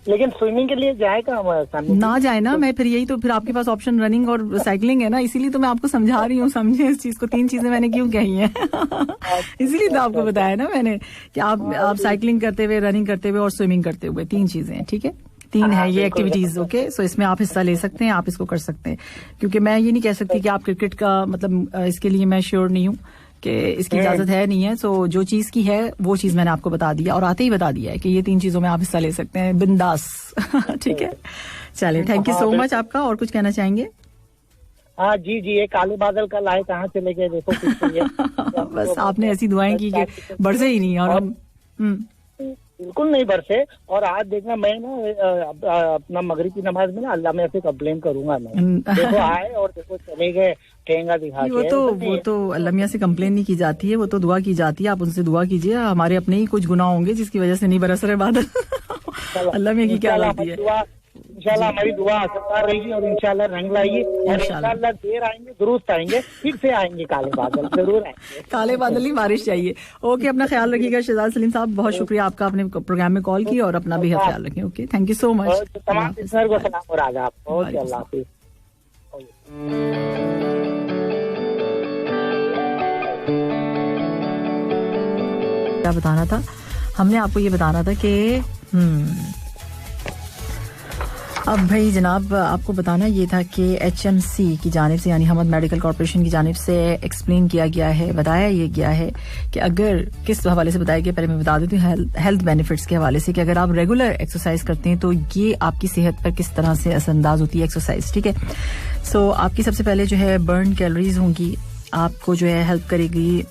लेकिन स्विमिंग के लिए जाएगा हमारे ना जाए ना, मैं फिर यही तो फिर आपके पास ऑप्शन रनिंग और साइकिलिंग है ना, इसीलिए तो मैं आपको समझा रही हूँ, समझे इस चीज को। 3 चीजें मैंने क्यों कही हैं इसीलिए तो आपको बताया ना मैंने कि आप साइकिलिंग करते हुए, रनिंग करते हुए और स्विमिंग करते हुए, 3 चीजें हैं, ठीक है। 3 है ये एक्टिविटीज, ओके। सो इसमें आप हिस्सा ले सकते हैं, आप इसको कर सकते हैं, क्योंकि मैं ये नहीं कह सकती कि आप क्रिकेट का मतलब इसके लिए मैं श्योर नहीं हूँ कि इसकी इजाजत है नहीं है। सो जो चीज की है वो चीज मैंने आपको बता दिया, और आते ही बता दिया है कि ये 3 चीजों में आप हिस्सा ले सकते हैं बिंदास ठीक है। चलिए, थैंक यू सो मच आपका। और कुछ कहना चाहेंगे? हाँ जी, ये काले बादल कल आए, कहाँ चले गए, देखो कुछ बस आपने ऐसी दुआएं की कि बरसे ही नहीं, और हम बिल्कुल नहीं बरसे। और आज देखना, मैं ना अपना मगरिब की नमाज में ना अल्लाह में ऐसे कंप्लेन करूंगा मैं, देखो आए और देखो चले गए, ठेंगा दिखा के। वो तो अल्लाह मियां से कंप्लेन नहीं की जाती है, वो तो दुआ की जाती है। आप उनसे दुआ कीजिए, हमारे अपने ही कुछ गुनाह होंगे जिसकी वजह से नहीं बरस रहे बादल अल्लाह मियां की क्या गलती है। इंशाल्लाह हमारी दुआ असरदार रहेगी और इंशाल्लाह रंग लाएगी, और इंशाल्लाह देर आएंगे दुरुस्त आएंगे, फिर से आएंगे काले बादल, जरूर आएंगे काले बादल ही बारिश चाहिए। ओके, अपना ख्याल रखिएगा शहजाद सलीम साहब, बहुत शुक्रिया आपका, अपने प्रोग्राम में कॉल की, और अपना भी ख्याल रखें। Okay, thank you so much. तमाम लिसनर को सलाम और आदाब। ओके, अल्लाह हाफिज। क्या बताना था हमने आपको? ये बताना था कि अब भाई जनाब आपको बताना ये था कि HMC की जानिब से, यानी हमद मेडिकल कॉर्पोरेशन की जानिब से एक्सप्लेन किया गया है, बताया ये गया है कि अगर किस हवाले से बताया गया, पहले मैं बता देती हूँ, हेल्थ बेनिफिट्स के हवाले से, कि अगर आप रेगुलर एक्सरसाइज करते हैं तो ये आपकी सेहत पर किस तरह से असरअंदाज होती है एक्सरसाइज, ठीक है। सो आपकी सबसे पहले जो है बर्न कैलोरीज होंगी, आपको जो है हेल्प करेगी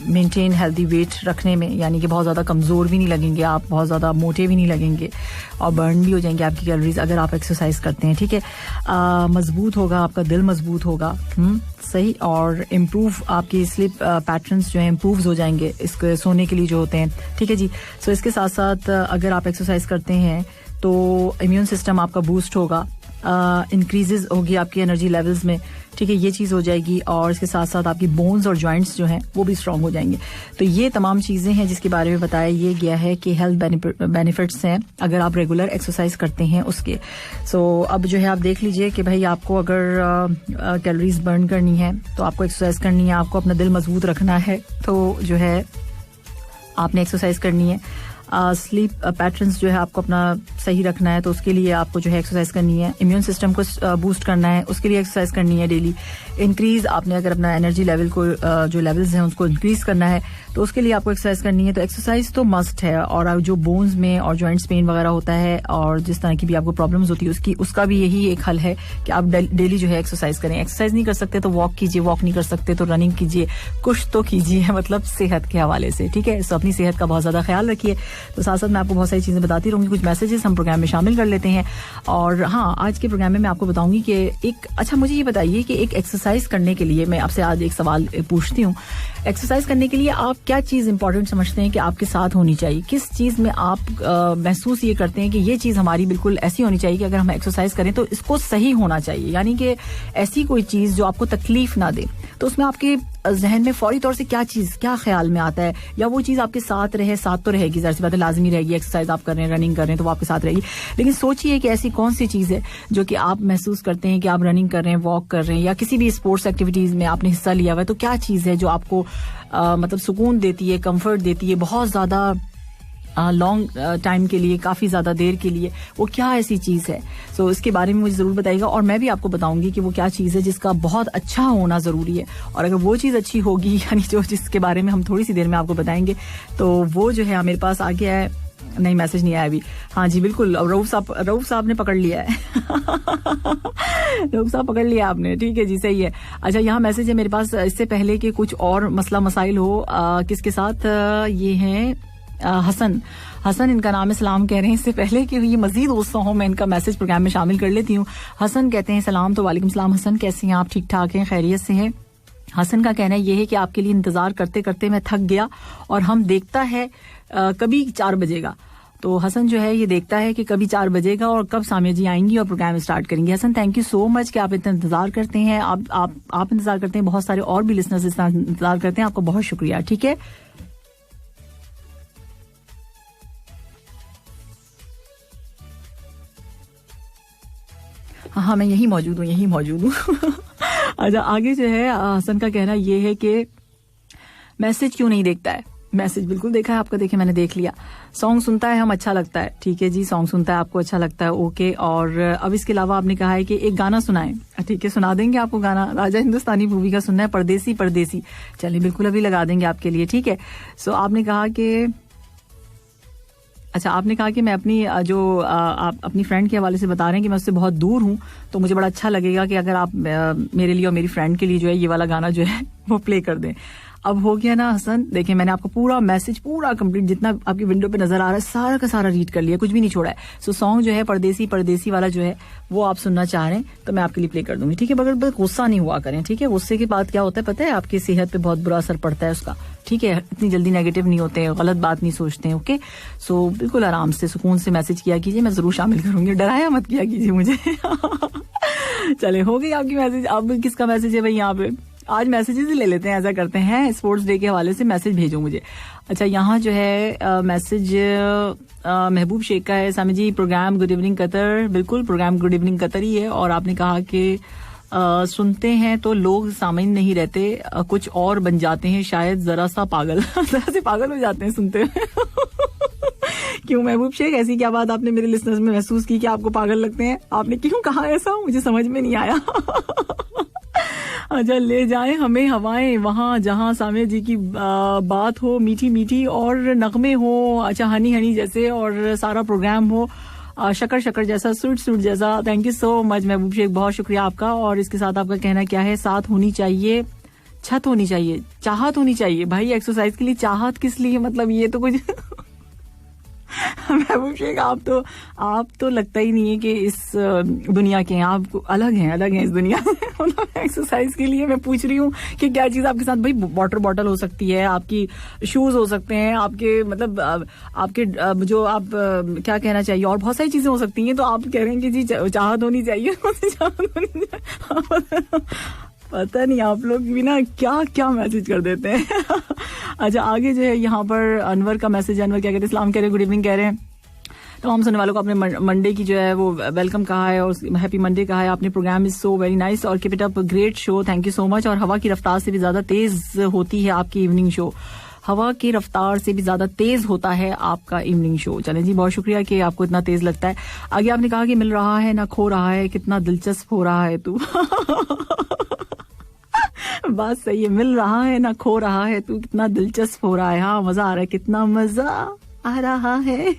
मेंटेन हेल्दी वेट रखने में, यानी कि बहुत ज़्यादा कमज़ोर भी नहीं लगेंगे आप, बहुत ज़्यादा मोटे भी नहीं लगेंगे, और बर्न भी हो जाएंगे आपकी कैलोरीज अगर आप एक्सरसाइज करते हैं, ठीक है। मजबूत होगा आपका दिल, मजबूत होगा, सही, और इम्प्रूव आपकी स्लीप पैटर्न्स जो है इम्प्रूव हो जाएंगे इसके सोने के लिए जो होते हैं, ठीक है जी। सो इसके साथ साथ अगर आप एक्सरसाइज करते हैं तो इम्यून सिस्टम आपका बूस्ट होगा, इंक्रीजेज होगी आपकी एनर्जी लेवल्स में, ठीक है, ये चीज़ हो जाएगी, और इसके साथ साथ आपकी बोन्स और जॉइंट्स जो हैं वो भी स्ट्रांग हो जाएंगे। तो ये तमाम चीज़ें हैं जिसके बारे में बताया ये गया है कि हेल्थ बेनिफिट्स हैं अगर आप रेगुलर एक्सरसाइज करते हैं उसके। सो अब जो है आप देख लीजिए कि भाई आपको अगर कैलोरीज बर्न करनी है तो आपको एक्सरसाइज करनी है, आपको अपना दिल मजबूत रखना है तो जो है आपने एक्सरसाइज करनी है। स्लीप पैटर्न्स जो है आपको अपना सही रखना है तो उसके लिए आपको जो है एक्सरसाइज करनी है। इम्यून सिस्टम को बूस्ट करना है, उसके लिए एक्सरसाइज करनी है डेली। इंक्रीज आपने अगर अपना एनर्जी लेवल को जो लेवल्स हैं उसको इंक्रीज करना है तो उसके लिए आपको एक्सरसाइज करनी है। तो एक्सरसाइज तो मस्ट है, और जो बोन्स में और जॉइंट्स पेन वगैरह होता है और जिस तरह की भी आपको प्रॉब्लम्स होती है उसका भी यही एक हल है कि आप डेली जो है एक्सरसाइज करें। एक्सरसाइज नहीं कर सकते तो वॉक कीजिए, वॉक नहीं कर सकते तो रनिंग कीजिए, कुछ तो कीजिए, मतलब सेहत के हवाले से, ठीक है। तो अपनी सेहत का बहुत ज्यादा ख्याल रखिए। तो साथ साथ मैं आपको बहुत सारी चीजें बताती रहूंगी, कुछ मैसेजेस हम प्रोग्राम में शामिल कर लेते हैं। और हाँ, आज के प्रोग्राम में मैं आपको बताऊंगी कि एक, अच्छा मुझे ये बताइए कि एक एक्सरसाइज करने के लिए, मैं आपसे आज एक सवाल पूछती हूँ, एक्सरसाइज करने के लिए आप क्या चीज इंपॉर्टेंट समझते हैं कि आपके साथ होनी चाहिए? किस चीज में आप महसूस ये करते हैं कि ये चीज हमारी बिल्कुल ऐसी होनी चाहिए कि अगर हम एक्सरसाइज करें तो इसको सही होना चाहिए, यानी कि ऐसी कोई चीज जो आपको तकलीफ ना दे, तो उसमें आपके जहन में फौरी तौर से क्या ख्याल में आता है? या वो चीज आपके साथ तो रहेगी, ज़ाहिर सी बात है लाजमी रहेगी, एक्सरसाइज आप कर रहे हैं, रनिंग कर रहे हैं तो वो आपके साथ रहेगी, लेकिन सोचिए कि ऐसी कौन सी चीज है जो कि आप महसूस करते हैं कि आप रनिंग कर रहे हैं, वॉक कर रहे हैं या किसी भी स्पोर्ट्स एक्टिविटीज में आपने हिस्सा लिया हुआ है, तो क्या चीज है जो आपको मतलब सुकून देती है, कंफर्ट देती है बहुत ज्यादा लॉन्ग टाइम के लिए, काफी ज्यादा देर के लिए, वो क्या ऐसी चीज है? सो इसके बारे में मुझे जरूर बताइएगा और मैं भी आपको बताऊंगी कि वो क्या चीज है जिसका बहुत अच्छा होना जरूरी है, और अगर वो चीज अच्छी होगी यानी जो जिसके बारे में हम थोड़ी सी देर में आपको बताएंगे, तो वो जो है मेरे पास आ गया है। नहीं, मैसेज नहीं आया अभी। हाँ जी बिल्कुल, रऊफ साहब ने पकड़ लिया है रऊफ साहब पकड़ लिया आपने, ठीक है जी, सही है। अच्छा, यहाँ मैसेज है मेरे पास, इससे पहले कि कुछ और मसला मसाइल हो किसके साथ, ये है हसन इनका नाम है, सलाम कह रहे हैं। इससे पहले कि ये मजीद गुस्सा हो मैं इनका मैसेज प्रोग्राम में शामिल कर लेती हूँ। हसन कहते हैं सलाम, तो वालेकुम सलाम हसन, कैसे हैं आप? ठीक ठाक हैं, खैरियत से हैं? हसन का कहना ये है कि आपके लिए इंतजार करते करते मैं थक गया और हम देखता है कभी 4 बजेगा। तो हसन जो है ये देखता है कि कभी 4 बजेगा और कब सामिया जी आएंगी और प्रोग्राम स्टार्ट करेंगे। Hasan, thank you so much कि आप इतना इंतजार करते हैं, आप इंतजार करते हैं, बहुत सारे और भी लिसनर्स इंतजार करते हैं, आपका बहुत शुक्रिया, ठीक है। हाँ, मैं यही मौजूद हूँ अच्छा, आगे जो है हसन का कहना ये है कि मैसेज क्यों नहीं देखता है? मैसेज बिल्कुल देखा है आपका, देखिए मैंने देख लिया। सॉन्ग सुनता है हम, अच्छा लगता है, ठीक है जी, सॉन्ग सुनता है आपको अच्छा लगता है, ओके। और अब इसके अलावा आपने कहा है कि एक गाना सुनाएं, ठीक है, सुना देंगे आपको गाना। राजा हिंदुस्तानी मूवी का सुनना है, परदेसी, चलिए बिल्कुल अभी लगा देंगे आपके लिए, ठीक है। सो आपने कहा कि अच्छा, आपने कहा कि मैं अपनी आप अपनी फ्रेंड के हवाले से बता रहे हैं कि मैं उससे बहुत दूर हूं, तो मुझे बड़ा अच्छा लगेगा कि अगर आप मेरे लिए और मेरी फ्रेंड के लिए जो है ये वाला गाना जो है वो प्ले कर दें। अब हो गया ना हसन, देखिए मैंने आपका पूरा मैसेज पूरा कंप्लीट जितना आपकी विंडो पे नजर आ रहा है सारा का सारा रीड कर लिया, कुछ भी नहीं छोड़ा है। सो सॉन्ग जो है परदेसी वाला जो है वो आप सुनना चाह रहे हैं तो मैं आपके लिए प्ले कर दूंगी, ठीक है। मगर गुस्सा नहीं हुआ करें, ठीक है। गुस्से के बाद क्या होता है पता है, आपकी सेहत पे बहुत बुरा असर पड़ता है उसका, ठीक है। इतनी जल्दी नेगेटिव नहीं होते, गलत बात नहीं सोचते, ओके। सो बिल्कुल आराम से सुकून से मैसेज किया कीजिए, मैं जरूर शामिल करूंगी, डराया मत किया कीजिए मुझे चले, हो गई आपकी मैसेज। अब किसका मैसेज है भाई यहाँ पे? आज मैसेजेस ही ले लेते हैं, ऐसा करते हैं, स्पोर्ट्स डे के हवाले से मैसेज भेजो मुझे। अच्छा, यहाँ जो है मैसेज महबूब शेख का है, सामी जी प्रोग्राम गुड इवनिंग कतर, बिल्कुल प्रोग्राम गुड इवनिंग कतर ही है। और आपने कहा कि सुनते हैं तो लोग सामीन नहीं रहते, कुछ और बन जाते हैं, शायद जरा सा पागल जरा से पागल हो जाते हैं सुनते हुए क्यों महबूब शेख, ऐसी क्या बात आपने मेरे लिसनर्स में महसूस की कि आपको पागल लगते हैं? आपने क्यों कहा ऐसा, मुझे समझ में नहीं आया अच्छा, ले जाए हमें हवाएं वहां जहां सामिया जी की बात हो, मीठी मीठी और नगमे हो, अच्छा हनी हनी जैसे, और सारा प्रोग्राम हो शकर जैसा, सूट जैसा। थैंक यू सो मच महबूब शेख, बहुत शुक्रिया आपका। और इसके साथ आपका कहना क्या है? साथ होनी चाहिए, छत होनी चाहिए, चाहत होनी चाहिए। भाई एक्सरसाइज के लिए चाहत किस लिए, मतलब ये तो कुछ महबूब शेख आप तो लगता ही नहीं है कि इस दुनिया के हैं, आप अलग हैं इस दुनिया में मतलब एक्सरसाइज के लिए मैं पूछ रही हूँ कि क्या चीज आपके साथ? भाई वाटर बॉटल हो सकती है, आपकी शूज हो सकते हैं, आपके मतलब आपके जो आप क्या कहना चाहिए, और बहुत सारी चीजें हो सकती हैं। तो आप कह रहे हैं कि जी चाहत होनी चाहिए पता नहीं आप लोग भी ना क्या क्या मैसेज कर देते हैं अच्छा, आगे जो है यहाँ पर अनवर का मैसेज, अनवर क्या कहते हैं, सलाम कह रहे हैं, गुड इवनिंग कह रहे हैं। तमाम सुनने वालों को आपने मंडे की जो है वो वेलकम कहा है और हैप्पी मंडे कहा है आपने। Programme is so very nice और keep it up, great show, thank you so much. और हवा की रफ्तार से भी ज्यादा तेज होती है आपकी इवनिंग शो, हवा की रफ्तार से भी ज्यादा तेज होता है आपका इवनिंग शो। चलें जी, बहुत शुक्रिया कि आपको इतना तेज लगता है। आगे आपने कहा कि मिल रहा है ना खो रहा है, कितना दिलचस्प हो रहा है तू बात सही है, मिल रहा है ना खो रहा है तू, कितना दिलचस्प हो रहा है। हाँ, मजा आ रहा है, कितना मजा आ रहा है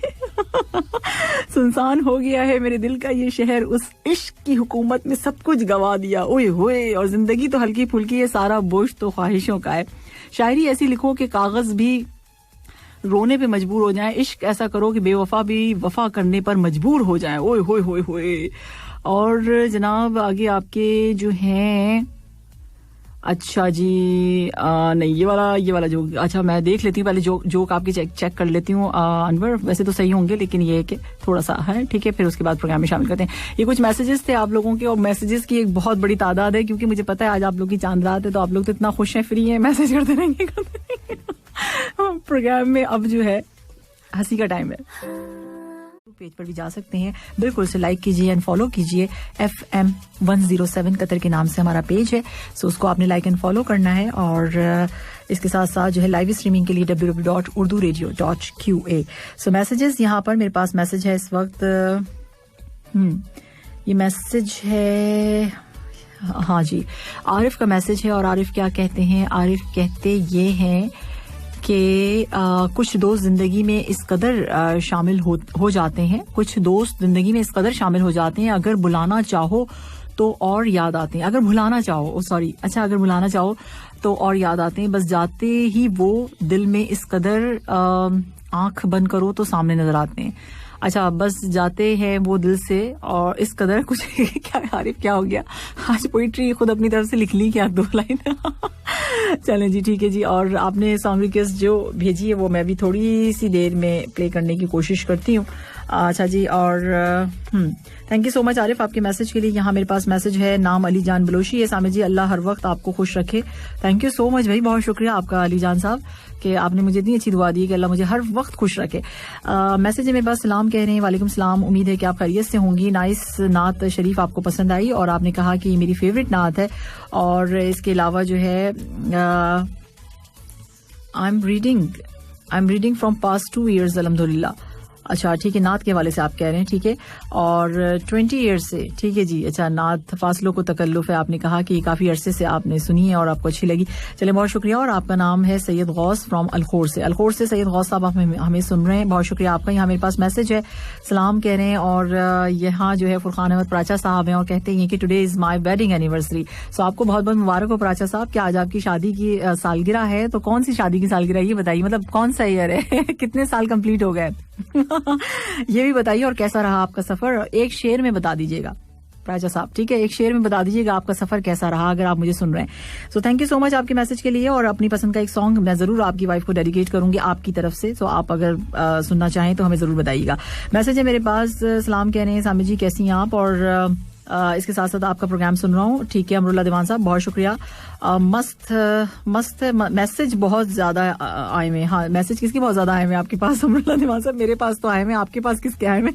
सुनसान हो गया है मेरे दिल का ये शहर, उस इश्क की हुकूमत में सब कुछ गवा दिया, ओए होए। और जिंदगी तो हल्की फुल्की है, सारा बोझ तो ख्वाहिशों का है। शायरी ऐसी लिखो कि कागज भी रोने पे मजबूर हो जाए, इश्क ऐसा करो कि बेवफा भी वफा करने पर मजबूर हो जाए, ओए होए होए होए। और जनाब आगे आपके जो हैं अच्छा जी, नहीं ये वाला जोक, अच्छा मैं देख लेती हूँ पहले, जोक आपकी चेक कर लेती हूँ अनवर, वैसे तो सही होंगे लेकिन ये कि थोड़ा सा है, ठीक है, फिर उसके बाद प्रोग्राम में शामिल करते हैं। ये कुछ मैसेजेस थे आप लोगों के, और मैसेजेस की एक बहुत बड़ी तादाद है, क्योंकि मुझे पता है आज आप लोग की चांद रात है, तो आप लोग तो इतना खुश हैं, फ्री हैं, मैसेज करते रहेंगे प्रोग्राम में। अब जो है हंसी का टाइम है, पेज पर भी जा सकते हैं, बिल्कुल से लाइक कीजिए एंड फॉलो कीजिए। FM 107 कतर के नाम से हमारा पेज है, सो उसको आपने लाइक एंड फॉलो करना है। और इसके साथ साथ जो है लाइव स्ट्रीमिंग के लिए www.urduradio.qa। सो मैसेजेस यहाँ पर मेरे पास मैसेज है इस वक्त, ये मैसेज है, हाँ जी, आरिफ का मैसेज है। और आरिफ क्या कहते हैं, आरिफ कहते ये हैं कि कुछ दोस्त जिंदगी में इस कदर शामिल हो जाते हैं, कुछ दोस्त जिंदगी में इस कदर शामिल हो जाते हैं, अगर बुलाना चाहो तो और याद आते हैं, अगर भुलाना चाहो, सॉरी, अच्छा अगर बुलाना चाहो तो और याद आते हैं, बस जाते ही वो दिल में इस कदर आंख बंद करो तो सामने नजर आते हैं। अच्छा, बस जाते हैं वो दिल से और इस कदर कुछ क्या आरिफ क्या हो गया, आज पोइट्री खुद अपनी तरफ से लिख ली क्या 2 लाइन चलें जी, ठीक है जी। और आपने सॉन्ग रिक्वेस्ट जो भेजी है वो मैं भी थोड़ी सी देर में प्ले करने की कोशिश करती हूँ। अच्छा जी, और thank you so much Arif आपके मैसेज के लिए। यहाँ मेरे पास मैसेज है, नाम अली जान बलोशी है। सामिर जी अल्लाह हर वक्त आपको खुश रखे। थैंक यू सो मच भाई, बहुत शुक्रिया आपका अली जान साहब कि आपने मुझे इतनी अच्छी दुआ दी कि अल्लाह मुझे हर वक्त खुश रखे। मैसेज है मेरे पास, सलाम कह रहे हैं, वालेकुम सलाम, उम्मीद है कि आप खैरियत से होंगी। नाइस नात शरीफ आपको पसंद आई और आपने कहा कि मेरी फेवरेट नात है। और इसके अलावा जो है I am reading from past 2 years अल्हम्दुलिल्लाह। अच्छा ठीक है, नात के हवाले से आप कह रहे हैं, ठीक है, और 20 years से, ठीक है जी। अच्छा, नात फासलों को तकल्लुफ है, आपने कहा कि काफी अरसे से आपने सुनी है और आपको अच्छी लगी, चले बहुत शुक्रिया। और आपका नाम है सैयद गौस फ्रॉम अलखोर से सैयद गौस साहब आप हमें सुन रहे हैं, बहुत शुक्रिया आपका। यहाँ मेरे पास मैसेज है, सलाम कह रहे हैं, और यहाँ जो है फुरखान अहमद प्राचा साहब हैं और कहते हैं कि today is my wedding anniversary. So आपको बहुत बहुत मुबारक हो प्राचा साहब, क्या आज आपकी शादी की सालगिरह है? तो कौन सी शादी की सालगिरह ये बताइए, मतलब कौन सा ईयर है कितने साल कंप्लीट हो गए ये भी बताइए। और कैसा रहा आपका सफर, एक शेर में बता दीजिएगा प्राचा साहब, ठीक है, एक शेर में बता दीजिएगा आपका सफर कैसा रहा, अगर आप मुझे सुन रहे हैं। So thank you so much आपके मैसेज के लिए। और अपनी पसंद का एक सॉन्ग मैं जरूर आपकी वाइफ को डेडिकेट करूंगी आपकी तरफ से, सो आप अगर सुनना चाहें तो हमें जरूर बताइएगा। मैसेज है मेरे पास, सलाम कह रहे हैं, सामिर जी कैसी हैं आप, और इसके साथ साथ आपका प्रोग्राम सुन रहा हूँ, ठीक है, अमरुल्ला दीवान साहब बहुत शुक्रिया। मस्त मैसेज बहुत ज्यादा आए हुए। हाँ, मैसेज किसके बहुत ज्यादा आए हुए आपके पास अमरुल्ला दीवान साहब? मेरे पास तो आए हुए, आपके पास किसके आए हुए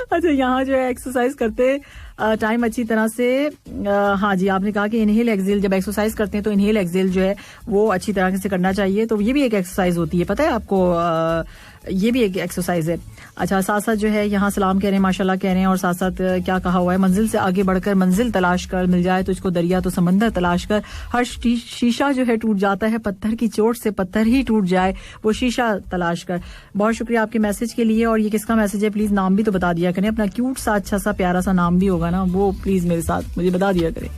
अच्छा, यहाँ जो है एक्सरसाइज करते टाइम अच्छी तरह से, हाँ जी, आपने कहा कि इनहेल एक्सेल, जब एक्सरसाइज करते हैं तो इनहेल एक्सेल जो है वो अच्छी तरह से करना चाहिए, तो ये भी एक एक्सरसाइज होती है, पता है आपको, ये भी एक एक्सरसाइज है। अच्छा, साथ साथ जो है यहाँ सलाम कह रहे हैं, माशाल्लाह कह रहे हैं, और साथ साथ क्या कहा हुआ है, मंजिल से आगे बढ़कर मंजिल तलाश कर, मिल जाए तो इसको दरिया तो समंदर तलाश कर, हर शीशा जो है टूट जाता है, पत्थर की चोट से पत्थर ही टूट जाए, वो शीशा तलाश कर। बहुत शुक्रिया आपके मैसेज के लिए। और ये किसका मैसेज है, प्लीज नाम भी तो बता दिया करें, अपना क्यूट सा अच्छा सा प्यारा सा नाम भी होगा ना, वो प्लीज मेरे साथ मुझे बता दिया करें।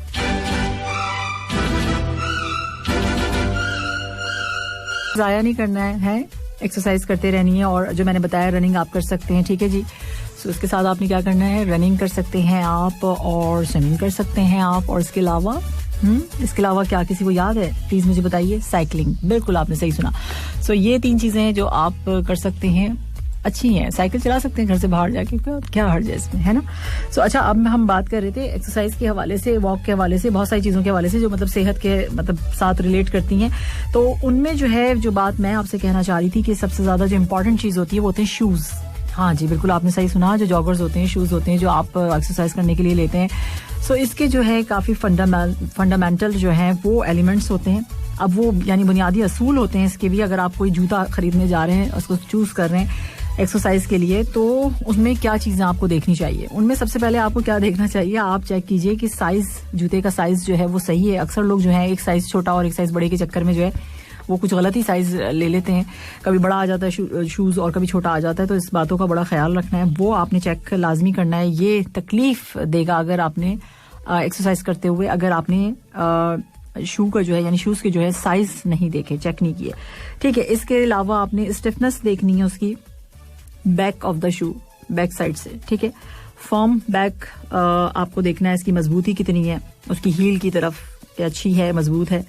जाया नहीं करना है, एक्सरसाइज करते रहनी है। और जो मैंने बताया, रनिंग आप कर सकते हैं, ठीक है जी। सो इसके साथ आपने क्या करना है, रनिंग कर सकते हैं आप, और स्विमिंग कर सकते हैं आप, और इसके अलावा क्या किसी को याद है, प्लीज मुझे बताइए। साइकिलिंग, बिल्कुल आपने सही सुना। सो ये 3 चीजें हैं जो आप कर सकते हैं, अच्छी हैं। साइकिल चला सकते हैं घर से बाहर जाके, क्या हर्ज है इसमें, है ना। सो अच्छा, अब हम बात कर रहे थे एक्सरसाइज के हवाले से, वॉक के हवाले से, बहुत सारी चीजों के हवाले से जो मतलब सेहत के मतलब साथ रिलेट करती हैं। तो उनमें जो है, जो बात मैं आपसे कहना चाह रही थी कि सबसे ज्यादा जो इंपॉर्टेंट चीज होती है वो होते हैं शूज। हाँ जी, बिल्कुल आपने सही सुना, जो जॉगर्स होते हैं, शूज होते हैं जो आप एक्सरसाइज करने के लिए लेते हैं। सो इसके जो है काफी फंडामेंटल जो है वो एलिमेंट्स होते हैं। अब वो यानी बुनियादी असूल होते हैं इसके भी। अगर आप कोई जूता खरीदने जा रहे हैं, उसको चूज कर रहे हैं एक्सरसाइज के लिए, तो उसमें क्या चीजें आपको देखनी चाहिए। उनमें सबसे पहले आपको क्या देखना चाहिए, आप चेक कीजिए कि साइज, जूते का साइज जो है वो सही है। अक्सर लोग जो है एक साइज छोटा और एक साइज बड़े के चक्कर में जो है वो कुछ गलत ही साइज ले लेते हैं, कभी बड़ा आ जाता है शूज और कभी छोटा आ जाता है। तो इस बातों का बड़ा ख्याल रखना है, वो आपने चेक लाजमी करना है। ये तकलीफ देगा अगर आपने एक्सरसाइज करते हुए, अगर आपने शू का जो है यानी शूज के जो है साइज नहीं देखे, चेक नहीं किए, ठीक है। इसके अलावा आपने स्टिफनेस देखनी है उसकी, back of the shoe, back side से, ठीक है। फॉर्म बैक आपको देखना है, इसकी मजबूती कितनी है, उसकी हील की तरफ कि अच्छी है, मजबूत है।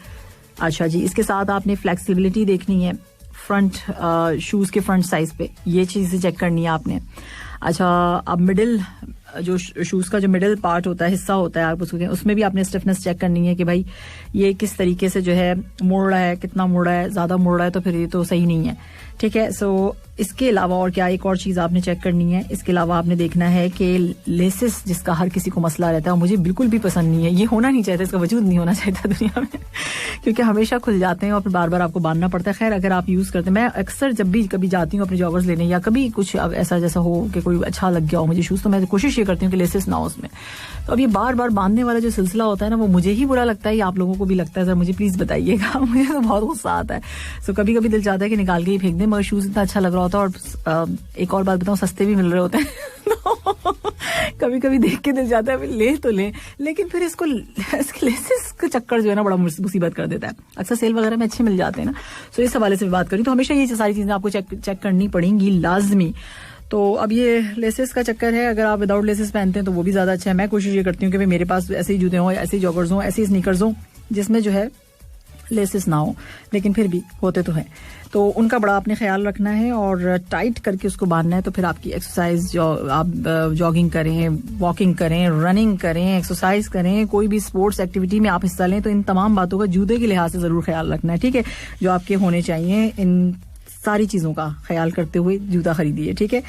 अच्छा जी, इसके साथ आपने फ्लेक्सिबिलिटी देखनी है फ्रंट शूज़ के फ्रंट साइज पे, ये चीज़ें चेक करनी है आपने। अच्छा, अब मिडिल जो शूज़ का जो मिडिल पार्ट होता है, हिस्सा होता है, आप उसको उसमें भी आपने स्टिफनेस चेक करनी है कि भाई ये किस तरीके से जो है मुड़ रहा है, कितना मुड़ रहा है, ज़्यादा मुड़ रहा है तो फिर ये तो सही नहीं है, ठीक है। सो इसके अलावा और क्या, एक और चीज़ आपने चेक करनी है। इसके अलावा आपने देखना है कि लेसेस, जिसका हर किसी को मसला रहता है, मुझे बिल्कुल भी पसंद नहीं है, ये होना नहीं चाहिए, इसका वजूद नहीं होना चाहिए दुनिया में क्योंकि हमेशा खुल जाते हैं और फिर बार बार आपको बांधना पड़ता है। खैर, अगर आप यूज़ करते हैं, मैं अक्सर जब भी कभी जाती हूँ अपने जॉगर्स लेने या कभी कुछ ऐसा जैसा हो कि कोई अच्छा लग गया हो मुझे शूज़, तो मैं कोशिश ये करती हूँ कि लेसेस ना हो उसमें। तो अब ये बार बार बांधने वाला जो सिलसिला होता है ना, वो मुझे ही बुरा लगता है या आप लोगों को भी लगता है, सर मुझे प्लीज बताइएगा मुझे तो बहुत गुस्सा आता है। सो कभी कभी दिल चाहता है कि निकाल के ही फेंक दें, मगर शूज इतना अच्छा लग रहा होता है और एक और बात बताऊं, सस्ते भी मिल रहे होते हैं कभी कभी देख के दिल चाहता है ले तो ले, लेकिन फिर इसको लेसेस का चक्कर जो है ना बड़ा मुसीबत कर देता है। अक्सर सेल वगैरह में अच्छे मिल जाते हैं ना। सो इस हवाले से भी बात करें तो हमेशा ये सारी चीजें आपको चेक करनी पड़ेंगी लाजमी। तो अब ये लेसेस का चक्कर है, अगर आप विदाउट लेसेस पहनते हैं तो वो भी ज्यादा अच्छा है। मैं कोशिश ये करती हूँ कि मेरे पास ऐसे ही जूते हों, ऐसे ही जॉगर्स हों, ऐसे ही स्नीकर्स हों जिसमें जो है लेसेस ना हो, लेकिन फिर भी होते तो हैं, तो उनका बड़ा आपने ख्याल रखना है और टाइट करके उसको बांधना है। तो फिर आपकी एक्सरसाइज, आप जॉगिंग करें, वॉकिंग करें, रनिंग करें, एक्सरसाइज करें, कोई भी स्पोर्ट्स एक्टिविटी में आप हिस्सा लें, तो इन तमाम बातों का जूते के लिहाज से जरूर ख्याल रखना है, ठीक है, जो आपके होने चाहिए। इन सारी चीजों का ख्याल करते हुए जूता खरीदिए, ठीक है।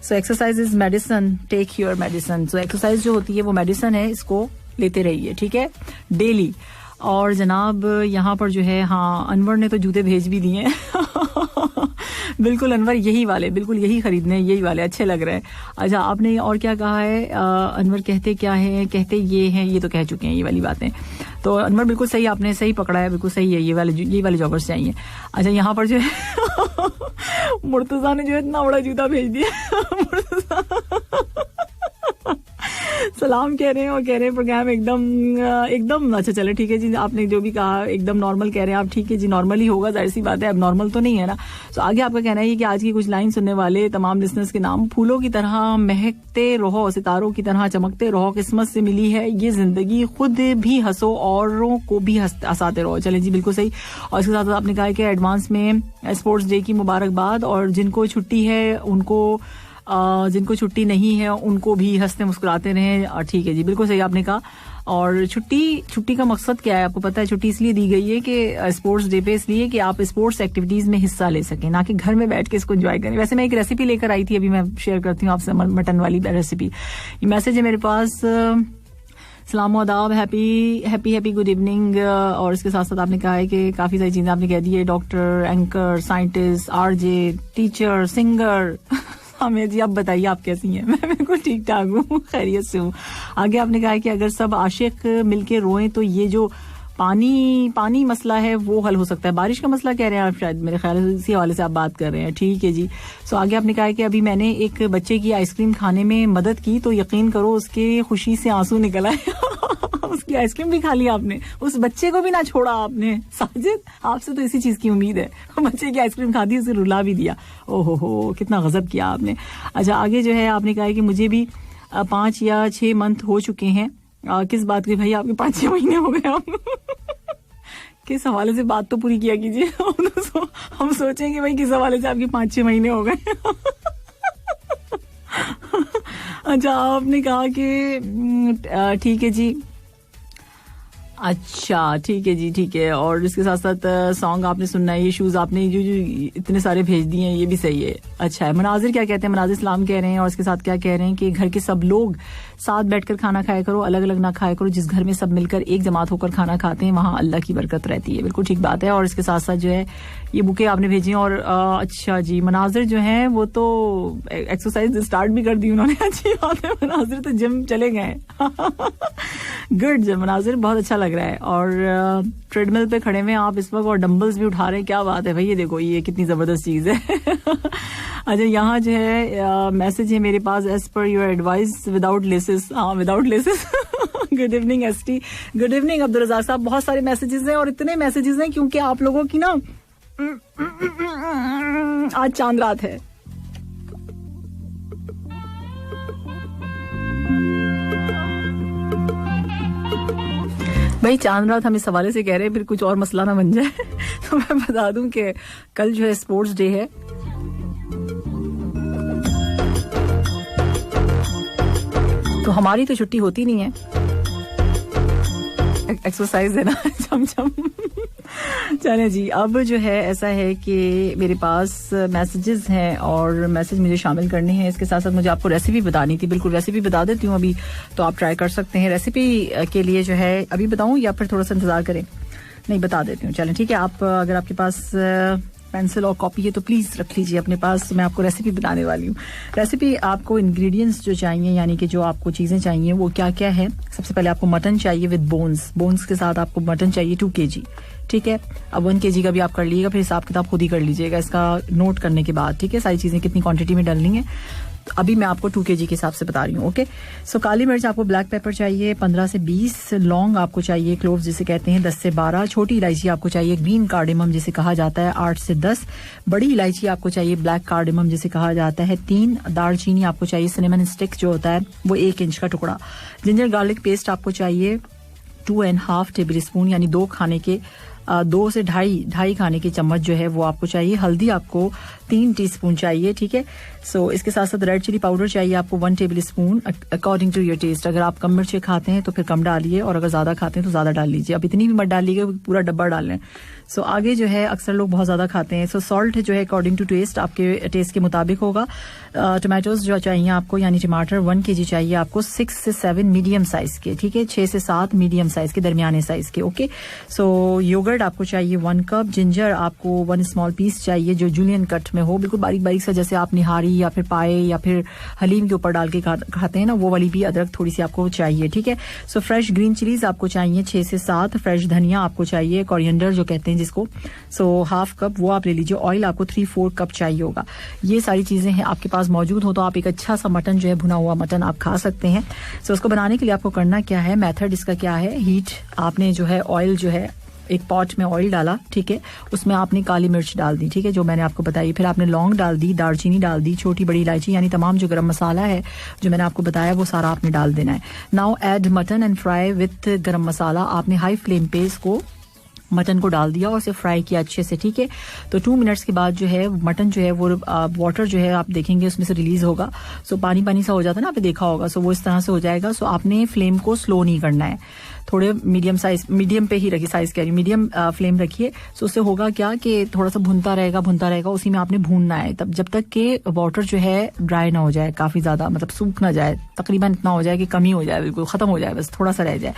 So exercise is medicine, take your medicine. So exercise जो होती है वो मेडिसिन है, इसको लेते रहिए, ठीक है, डेली। और जनाब यहाँ पर जो है, हाँ, अनवर ने तो जूते भेज भी दिए बिल्कुल अनवर, यही वाले, बिल्कुल यही खरीदने, यही वाले अच्छे लग रहे हैं। अच्छा, आपने और क्या कहा है? अनवर कहते क्या है? कहते ये हैं, ये तो कह चुके हैं ये वाली बातें। तो अनवर बिल्कुल सही, आपने सही पकड़ा है, बिल्कुल सही है, ये वाले जॉगर्स चाहिए। अच्छा, यहाँ पर जो है मुर्तजा ने जो है इतना बड़ा जूता भेज दिया सलाम कह रहे हैं और कह रहे हैं प्रोग्राम एकदम अच्छा चले, ठीक है जी, आपने जो भी कहा एकदम नॉर्मल कह रहे हैं आप, ठीक है जी, नॉर्मल ही होगा, जाहिर सी बात है, अब नॉर्मल तो नहीं है ना। तो आगे आपका कहना है कि आज की कुछ लाइन सुनने वाले तमाम लिसनर्स के नाम, फूलों की तरह महकते रहो, सितारों की तरह चमकते रहो, किस्मत से मिली है ये जिंदगी, खुद भी हंसो औरों को भी हंसाते रहो। चले जी, बिल्कुल सही। और इसके साथ आपने कहा कि एडवांस में स्पोर्ट्स डे की मुबारकबाद, और जिनको छुट्टी है उनको, जिनको छुट्टी नहीं है उनको भी हंसते मुस्कुराते रहें, ठीक है जी, बिल्कुल सही आपने कहा। और छुट्टी का मकसद क्या है आपको पता है? छुट्टी इसलिए दी गई है कि स्पोर्ट्स डे पे, इसलिए कि आप स्पोर्ट्स एक्टिविटीज में हिस्सा ले सकें, ना कि घर में बैठ के इसको एंजॉय करें। वैसे मैं एक रेसिपी लेकर आई थी, अभी मैं शेयर करती हूँ आपसे, मटन वाली रेसिपी। ये मैसेज है मेरे पास, सलाम आदाब, हैप्पी गुड इवनिंग। और इसके साथ साथ आपने कहा है कि काफी सारी चीजें आपने कह दी है, doctor, anchor, scientist, RJ, teacher, singer हमें जी, आप बताइए आप कैसी हैं? मैं बिल्कुल ठीक ठाक हूँ, खैरियत से हूँ। आगे आपने कहा कि अगर सब आशिक मिलके रोएं तो ये जो पानी मसला है वो हल हो सकता है। बारिश का मसला कह रहे हैं आप, शायद मेरे ख्याल से इसी हवाले से आप बात कर रहे हैं, ठीक है जी। सो आगे आपने कहा कि अभी मैंने एक बच्चे की आइसक्रीम खाने में मदद की तो यकीन करो उसके खुशी से आंसू निकल आए उसकी आइसक्रीम भी खा ली आपने, उस बच्चे को भी ना छोड़ा आपने। साजिद, आपसे तो इसी चीज की उम्मीद है, बच्चे की आइसक्रीम खा दी, उसे रुला भी दिया। ओहो हो, कितना गजब किया आपने। अच्छा, आगे जो है आपने कहा कि मुझे भी 5 या 6 मंथ हो चुके हैं। किस बात की भाई? आपके 5-6 महीने हो गए आप किस हवाले से बात तो पूरी किया कीजिए हम सोचेंगे भाई किस हवाले से आपके 5-6 महीने हो गए अच्छा, आपने कहा कि ठीक है जी, अच्छा ठीक है जी, ठीक है। और इसके साथ साथ सॉन्ग आपने सुनना है, ये शूज आपने जो इतने सारे भेज दिए हैं, ये भी सही है, अच्छा है। मनाजिर क्या कहते हैं? मनाजिर इस्लाम कह रहे हैं, और इसके साथ क्या कह रहे हैं कि घर के सब लोग साथ बैठकर खाना खाया करो, अलग अलग ना खाया करो। जिस घर में सब मिलकर एक जमात होकर खाना खाते हैं वहाँ अल्लाह की बरकत रहती है। बिल्कुल ठीक बात है। और इसके साथ साथ जो है ये बुके आपने भेजी, और अच्छा जी, मनाजिर जो है वो तो एक्सरसाइज स्टार्ट भी कर दी उन्होंने, अच्छी बात है। मनाजिर तो जिम चले गए गुड, मनाजिर बहुत अच्छा लग रहा है। और ट्रेडमिल पे खड़े हुए आप इस वक्त और डंबल्स भी उठा रहे हैं, क्या बात है भाई, ये देखो ये कितनी जबरदस्त चीज है अच्छा, यहाँ जो है मैसेज है मेरे पास, as per your advice without laces, हाँ without laces good evening ST, good evening Abdul Razak sahab. बहुत सारे मैसेजेस हैं और इतने मैसेजेस हैं क्योंकि आप लोगों की ना आज चांद रात है। भाई चांद रात हम इस हवाले से कह रहे हैं, फिर कुछ और मसला ना बन जाए। तो मैं बता दूं कि कल जो है स्पोर्ट्स डे है। तो हमारी तो छुट्टी होती नहीं है, एक्सरसाइज है ना चम। चले जी, अब जो है ऐसा है कि मेरे पास मैसेजेस हैं और मैसेज मुझे शामिल करने हैं। इसके साथ साथ मुझे आपको रेसिपी बतानी थी। बिल्कुल रेसिपी बता देती हूँ अभी, तो आप ट्राई कर सकते हैं। रेसिपी के लिए जो है अभी बताऊँ या फिर थोड़ा सा इंतजार करें? नहीं, बता देती हूँ। चलें ठीक है, आप अगर आपके पास पेंसिल और कॉपी है तो प्लीज रख लीजिए अपने पास। मैं आपको रेसिपी बताने वाली हूँ। रेसिपी आपको इंग्रेडिएंट्स जो चाहिए, यानी कि जो आपको चीजें चाहिए वो क्या क्या है। सबसे पहले आपको मटन चाहिए विद बोन्स के साथ आपको मटन चाहिए 2 kg, ठीक है। अब 1 kg का भी आप कर लीजिएगा, फिर हिसाब किताब खुद ही कर लीजिएगा इसका नोट करने के बाद, ठीक है। सारी चीजें कितनी क्वांटिटी में डालनी है अभी मैं आपको 2 kg के हिसाब से बता रही हूँ, ओके। सो काली मिर्च आपको, ब्लैक पेपर चाहिए 15 से 20, लौंग आपको चाहिए, क्लोव्स जिसे कहते हैं 10 से 12, छोटी इलायची आपको चाहिए, ग्रीन कार्डेमम जिसे कहा जाता है 8 से 10, बड़ी इलायची आपको चाहिए, ब्लैक कार्डेमम जिसे कहा जाता है 3, दालचीनी आपको चाहिए, सिनेमन स्टिक जो होता है वो 1 इंच का टुकड़ा, जिंजर गार्लिक पेस्ट आपको चाहिए 2.5 टेबल स्पून, यानी 2 खाने के 2 से ढाई खाने के चम्मच जो है वो आपको चाहिए। हल्दी आपको 3 टीस्पून चाहिए, ठीक है। सो इसके साथ साथ रेड चिली पाउडर चाहिए आपको 1 tablespoon according to your taste. अगर आप कम मिर्च खाते हैं तो फिर कम डालिए, और अगर ज्यादा खाते हैं तो ज्यादा डाल लीजिए। अब इतनी भी मत डालिएगा, पूरा डब्बा डाल लें। सो आगे जो है अक्सर लोग बहुत ज्यादा खाते हैं। सो सॉल्ट जो है अकॉर्डिंग टू टेस्ट, आपके टेस्ट के मुताबिक होगा। टमाटोज जो चाहिए आपको, यानी टमाटर 1 kg चाहिए आपको, 6 से 7 मीडियम साइज के, ठीक है, 6 से 7 मीडियम साइज के, दरमियाने साइज के, ओके। सो योगर्ट आपको चाहिए 1 कप, जिंजर आपको 1 स्मॉल पीस चाहिए जो जूलियन कट में हो, बिल्कुल बारीक बारीक सा, जैसे आप निहारी या फिर पाए या फिर हलीम के ऊपर डाल के खाते हैं ना, वो वाली भी अदरक थोड़ी सी आपको चाहिए, ठीक है। सो फ्रेश ग्रीन चिलीज आपको चाहिए 6 से 7, फ्रेश धनिया आपको चाहिए, कोरिएंडर जो कहते हैं जिसको, सो 1/2 कप वो आप ले लीजिए। ऑयल आपको 3-4 कप चाहिए होगा। ये सारी चीजें हैं आपके पास मौजूद हो तो आप एक अच्छा सा मटन जो है, भुना हुआ मटन आप खा सकते हैं। सो उसको बनाने के लिए आपको करना क्या है, मेथड इसका क्या है, हीट आपने जो है ऑयल जो है एक पॉट में ऑयल डाला, ठीक है, उसमें आपने काली मिर्च डाल दी, ठीक है, जो मैंने आपको बताई, फिर आपने लौंग डाल दी, दालचीनी डाल दी, छोटी बड़ी इलायची, यानी तमाम जो गरम मसाला है जो मैंने आपको बताया वो सारा आपने डाल देना है। Now add mutton and fry with गरम मसाला। आपने हाई फ्लेम पे इसको मटन को डाल दिया और उसे फ्राई किया अच्छे से, ठीक है। तो 2 मिनट्स के बाद जो है मटन जो है वो वाटर जो है आप देखेंगे उसमें से रिलीज होगा। सो पानी सा हो जाता है ना, आपने देखा होगा। सो वो इस तरह से हो जाएगा। सो आपने फ्लेम को स्लो नहीं करना है, थोड़े मीडियम पे ही रखिए, साइज कह रही मीडियम फ्लेम रखिए। सो उससे होगा क्या कि थोड़ा सा भुनता रहेगा, उसी में आपने भूनना है तब जब तक कि वाटर जो है ड्राई ना हो जाए, काफी ज्यादा मतलब सूख ना जाए, तकरीबन इतना हो जाए कि कमी हो जाए, बिल्कुल खत्म हो जाए, बस थोड़ा सा रह जाए।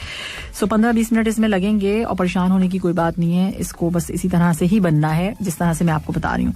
सो 15-20 मिनट इसमें लगेंगे और परेशान होने की कोई बात नहीं है। इसको बस इसी तरह से ही बनना है जिस तरह से मैं आपको बता रही हूँ।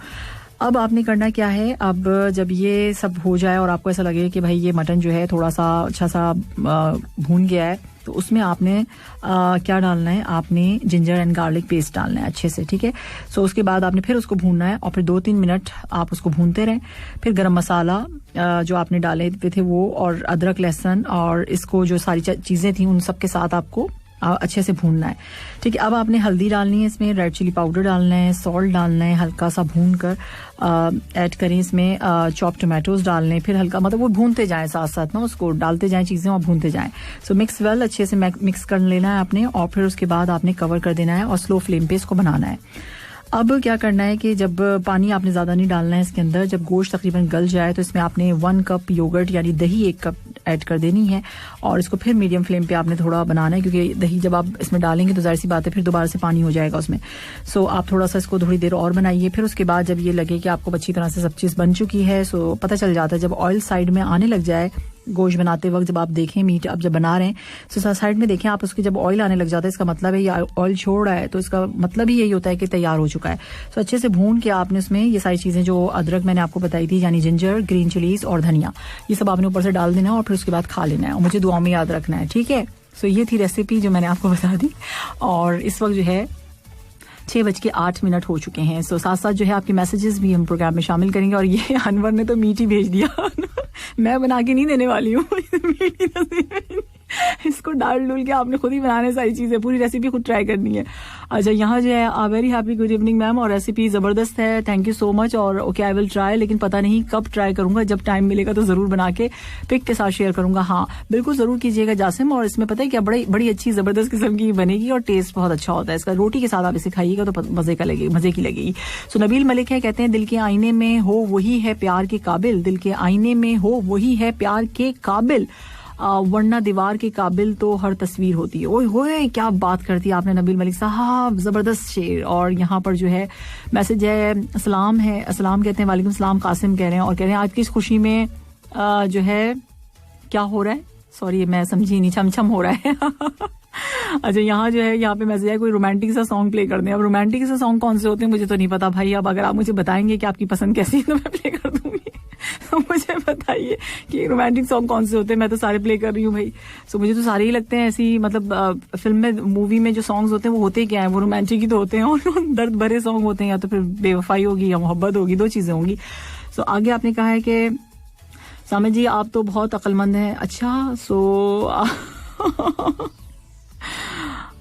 अब आपने करना क्या है, अब जब ये सब हो जाए और आपको ऐसा लगे कि भाई ये मटन जो है थोड़ा सा अच्छा सा भून गया है, तो उसमें आपने क्या डालना है, आपने जिंजर एंड गार्लिक पेस्ट डालना है अच्छे से, ठीक है। सो उसके बाद आपने फिर उसको भूनना है और फिर 2-3 मिनट आप उसको भूनते रहें। फिर गरम मसाला जो आपने डाले थे वो, और अदरक लहसुन और इसको जो सारी चीजें थी उन सब के साथ आपको अच्छे से भूनना है, ठीक है। अब आपने हल्दी डालनी है इसमें, रेड चिली पाउडर डालना है, सॉल्ट डालना है, हल्का सा भून कर ऐड करें इसमें, चॉप टोमेटोज डालने, फिर हल्का मतलब वो भूनते जाएं साथ साथ ना, उसको डालते जाएं चीजें और भूनते जाएं। सो मिक्स वेल, अच्छे से मिक्स कर लेना है आपने, और फिर उसके बाद आपने कवर कर देना है और स्लो फ्लेम पे इसको बनाना है। अब क्या करना है कि जब पानी आपने ज्यादा नहीं डालना है इसके अंदर, जब गोश्त तकरीबन गल जाए तो इसमें आपने 1 कप योगर्ट यानी दही 1 कप ऐड कर देनी है, और इसको फिर मीडियम फ्लेम पे आपने थोड़ा बनाना है, क्योंकि दही जब आप इसमें डालेंगे तो जाहिर सी बात है फिर दोबारा से पानी हो जाएगा उसमें। सो आप थोड़ा सा इसको थोड़ी देर और बनाइए। फिर उसके बाद जब ये लगे कि आपको अच्छी तरह से सब चीज बन चुकी है, सो पता चल जाता है जब ऑयल साइड में आने लग जाए, गोश्त बनाते वक्त जब आप देखें, मीट आप जब बना रहे हैं तो साइड में देखें आप, उसके जब ऑयल आने लग जाता है इसका मतलब है ये ऑयल छोड़ रहा है, तो इसका मतलब ही यही होता है कि तैयार हो चुका है। तो अच्छे से भून के आपने उसमें ये सारी चीजें जो अदरक मैंने आपको बताई थी, यानी जिंजर, ग्रीन चिलीज और धनिया, ये सब आपने ऊपर से डाल देना है और फिर उसके बाद खा लेना है, और मुझे दुआ में याद रखना है, ठीक है। सो ये थी रेसिपी जो मैंने आपको बता दी, और इस वक्त जो है 6:08 हो चुके हैं। सो साथ साथ जो है आपके मैसेजेस भी हम प्रोग्राम में शामिल करेंगे। और ये अनवर ने तो मीट ही भेज दिया मैं बना के नहीं देने वाली हूँ इसको डाल डूल के आपने खुद ही बनाने सारी चीजें, पूरी रेसिपी खुद ट्राई करनी है। अच्छा, यहाँ जो है very happy, good evening ma'am, और रेसिपी जबरदस्त है, थैंक यू सो मच। और ओके आई विल ट्राई, लेकिन पता नहीं कब ट्राई करूंगा, जब टाइम मिलेगा तो जरूर बना के पिक के साथ शेयर करूंगा। हाँ बिल्कुल जरूर कीजिएगा जासिम, और इसमें पता है क्या, बड़ी अच्छी जबरदस्त किस्म की बनेगी और टेस्ट बहुत अच्छा होता है इसका। रोटी के साथ आप इसे खाइएगा तो मजे की लगेगी। सो नबील मलिक है, कहते हैं दिल के आईने में हो वही है प्यार के काबिल, दिल के आईने में हो वही है प्यार के काबिल, वरना दीवार के काबिल तो हर तस्वीर होती है। ओए होए क्या बात करती है आपने नबील मलिक साहब, जबरदस्त शेर। और यहाँ पर जो है मैसेज है, अस्सलाम कहते हैं, वालेकुम सलाम, कासिम कह रहे हैं, और कह रहे हैं आज की इस खुशी में जो है क्या हो रहा है, सॉरी मैं समझी नहीं, छम हो रहा है। अच्छा, यहाँ जो है, यहाँ पे मैसेज है कोई रोमांटिक सा सॉन्ग प्ले कर दें। अब रोमांटिक सा सॉन्ग कौन से होते हैं मुझे तो नहीं पता भाई, अब अगर आप मुझे बताएंगे कि आपकी पसंद कैसी है तो मैं प्ले कर दूंगी। तो मुझे बताइए कि रोमांटिक सॉन्ग कौन से होते हैं, मैं तो सारे प्ले कर रही हूँ भाई। सो मुझे तो सारे ही लगते हैं ऐसी, मतलब फिल्म में मूवी में जो सॉन्ग्स होते हैं वो होते क्या है, वो रोमांटिक ही तो होते हैं, और दर्द भरे सॉन्ग होते हैं, या तो फिर बेवफाई होगी या मोहब्बत होगी, दो चीजें होंगी। सो आगे आपने कहा है कि सामिद जी आप तो बहुत अक्लमंद हैं। अच्छा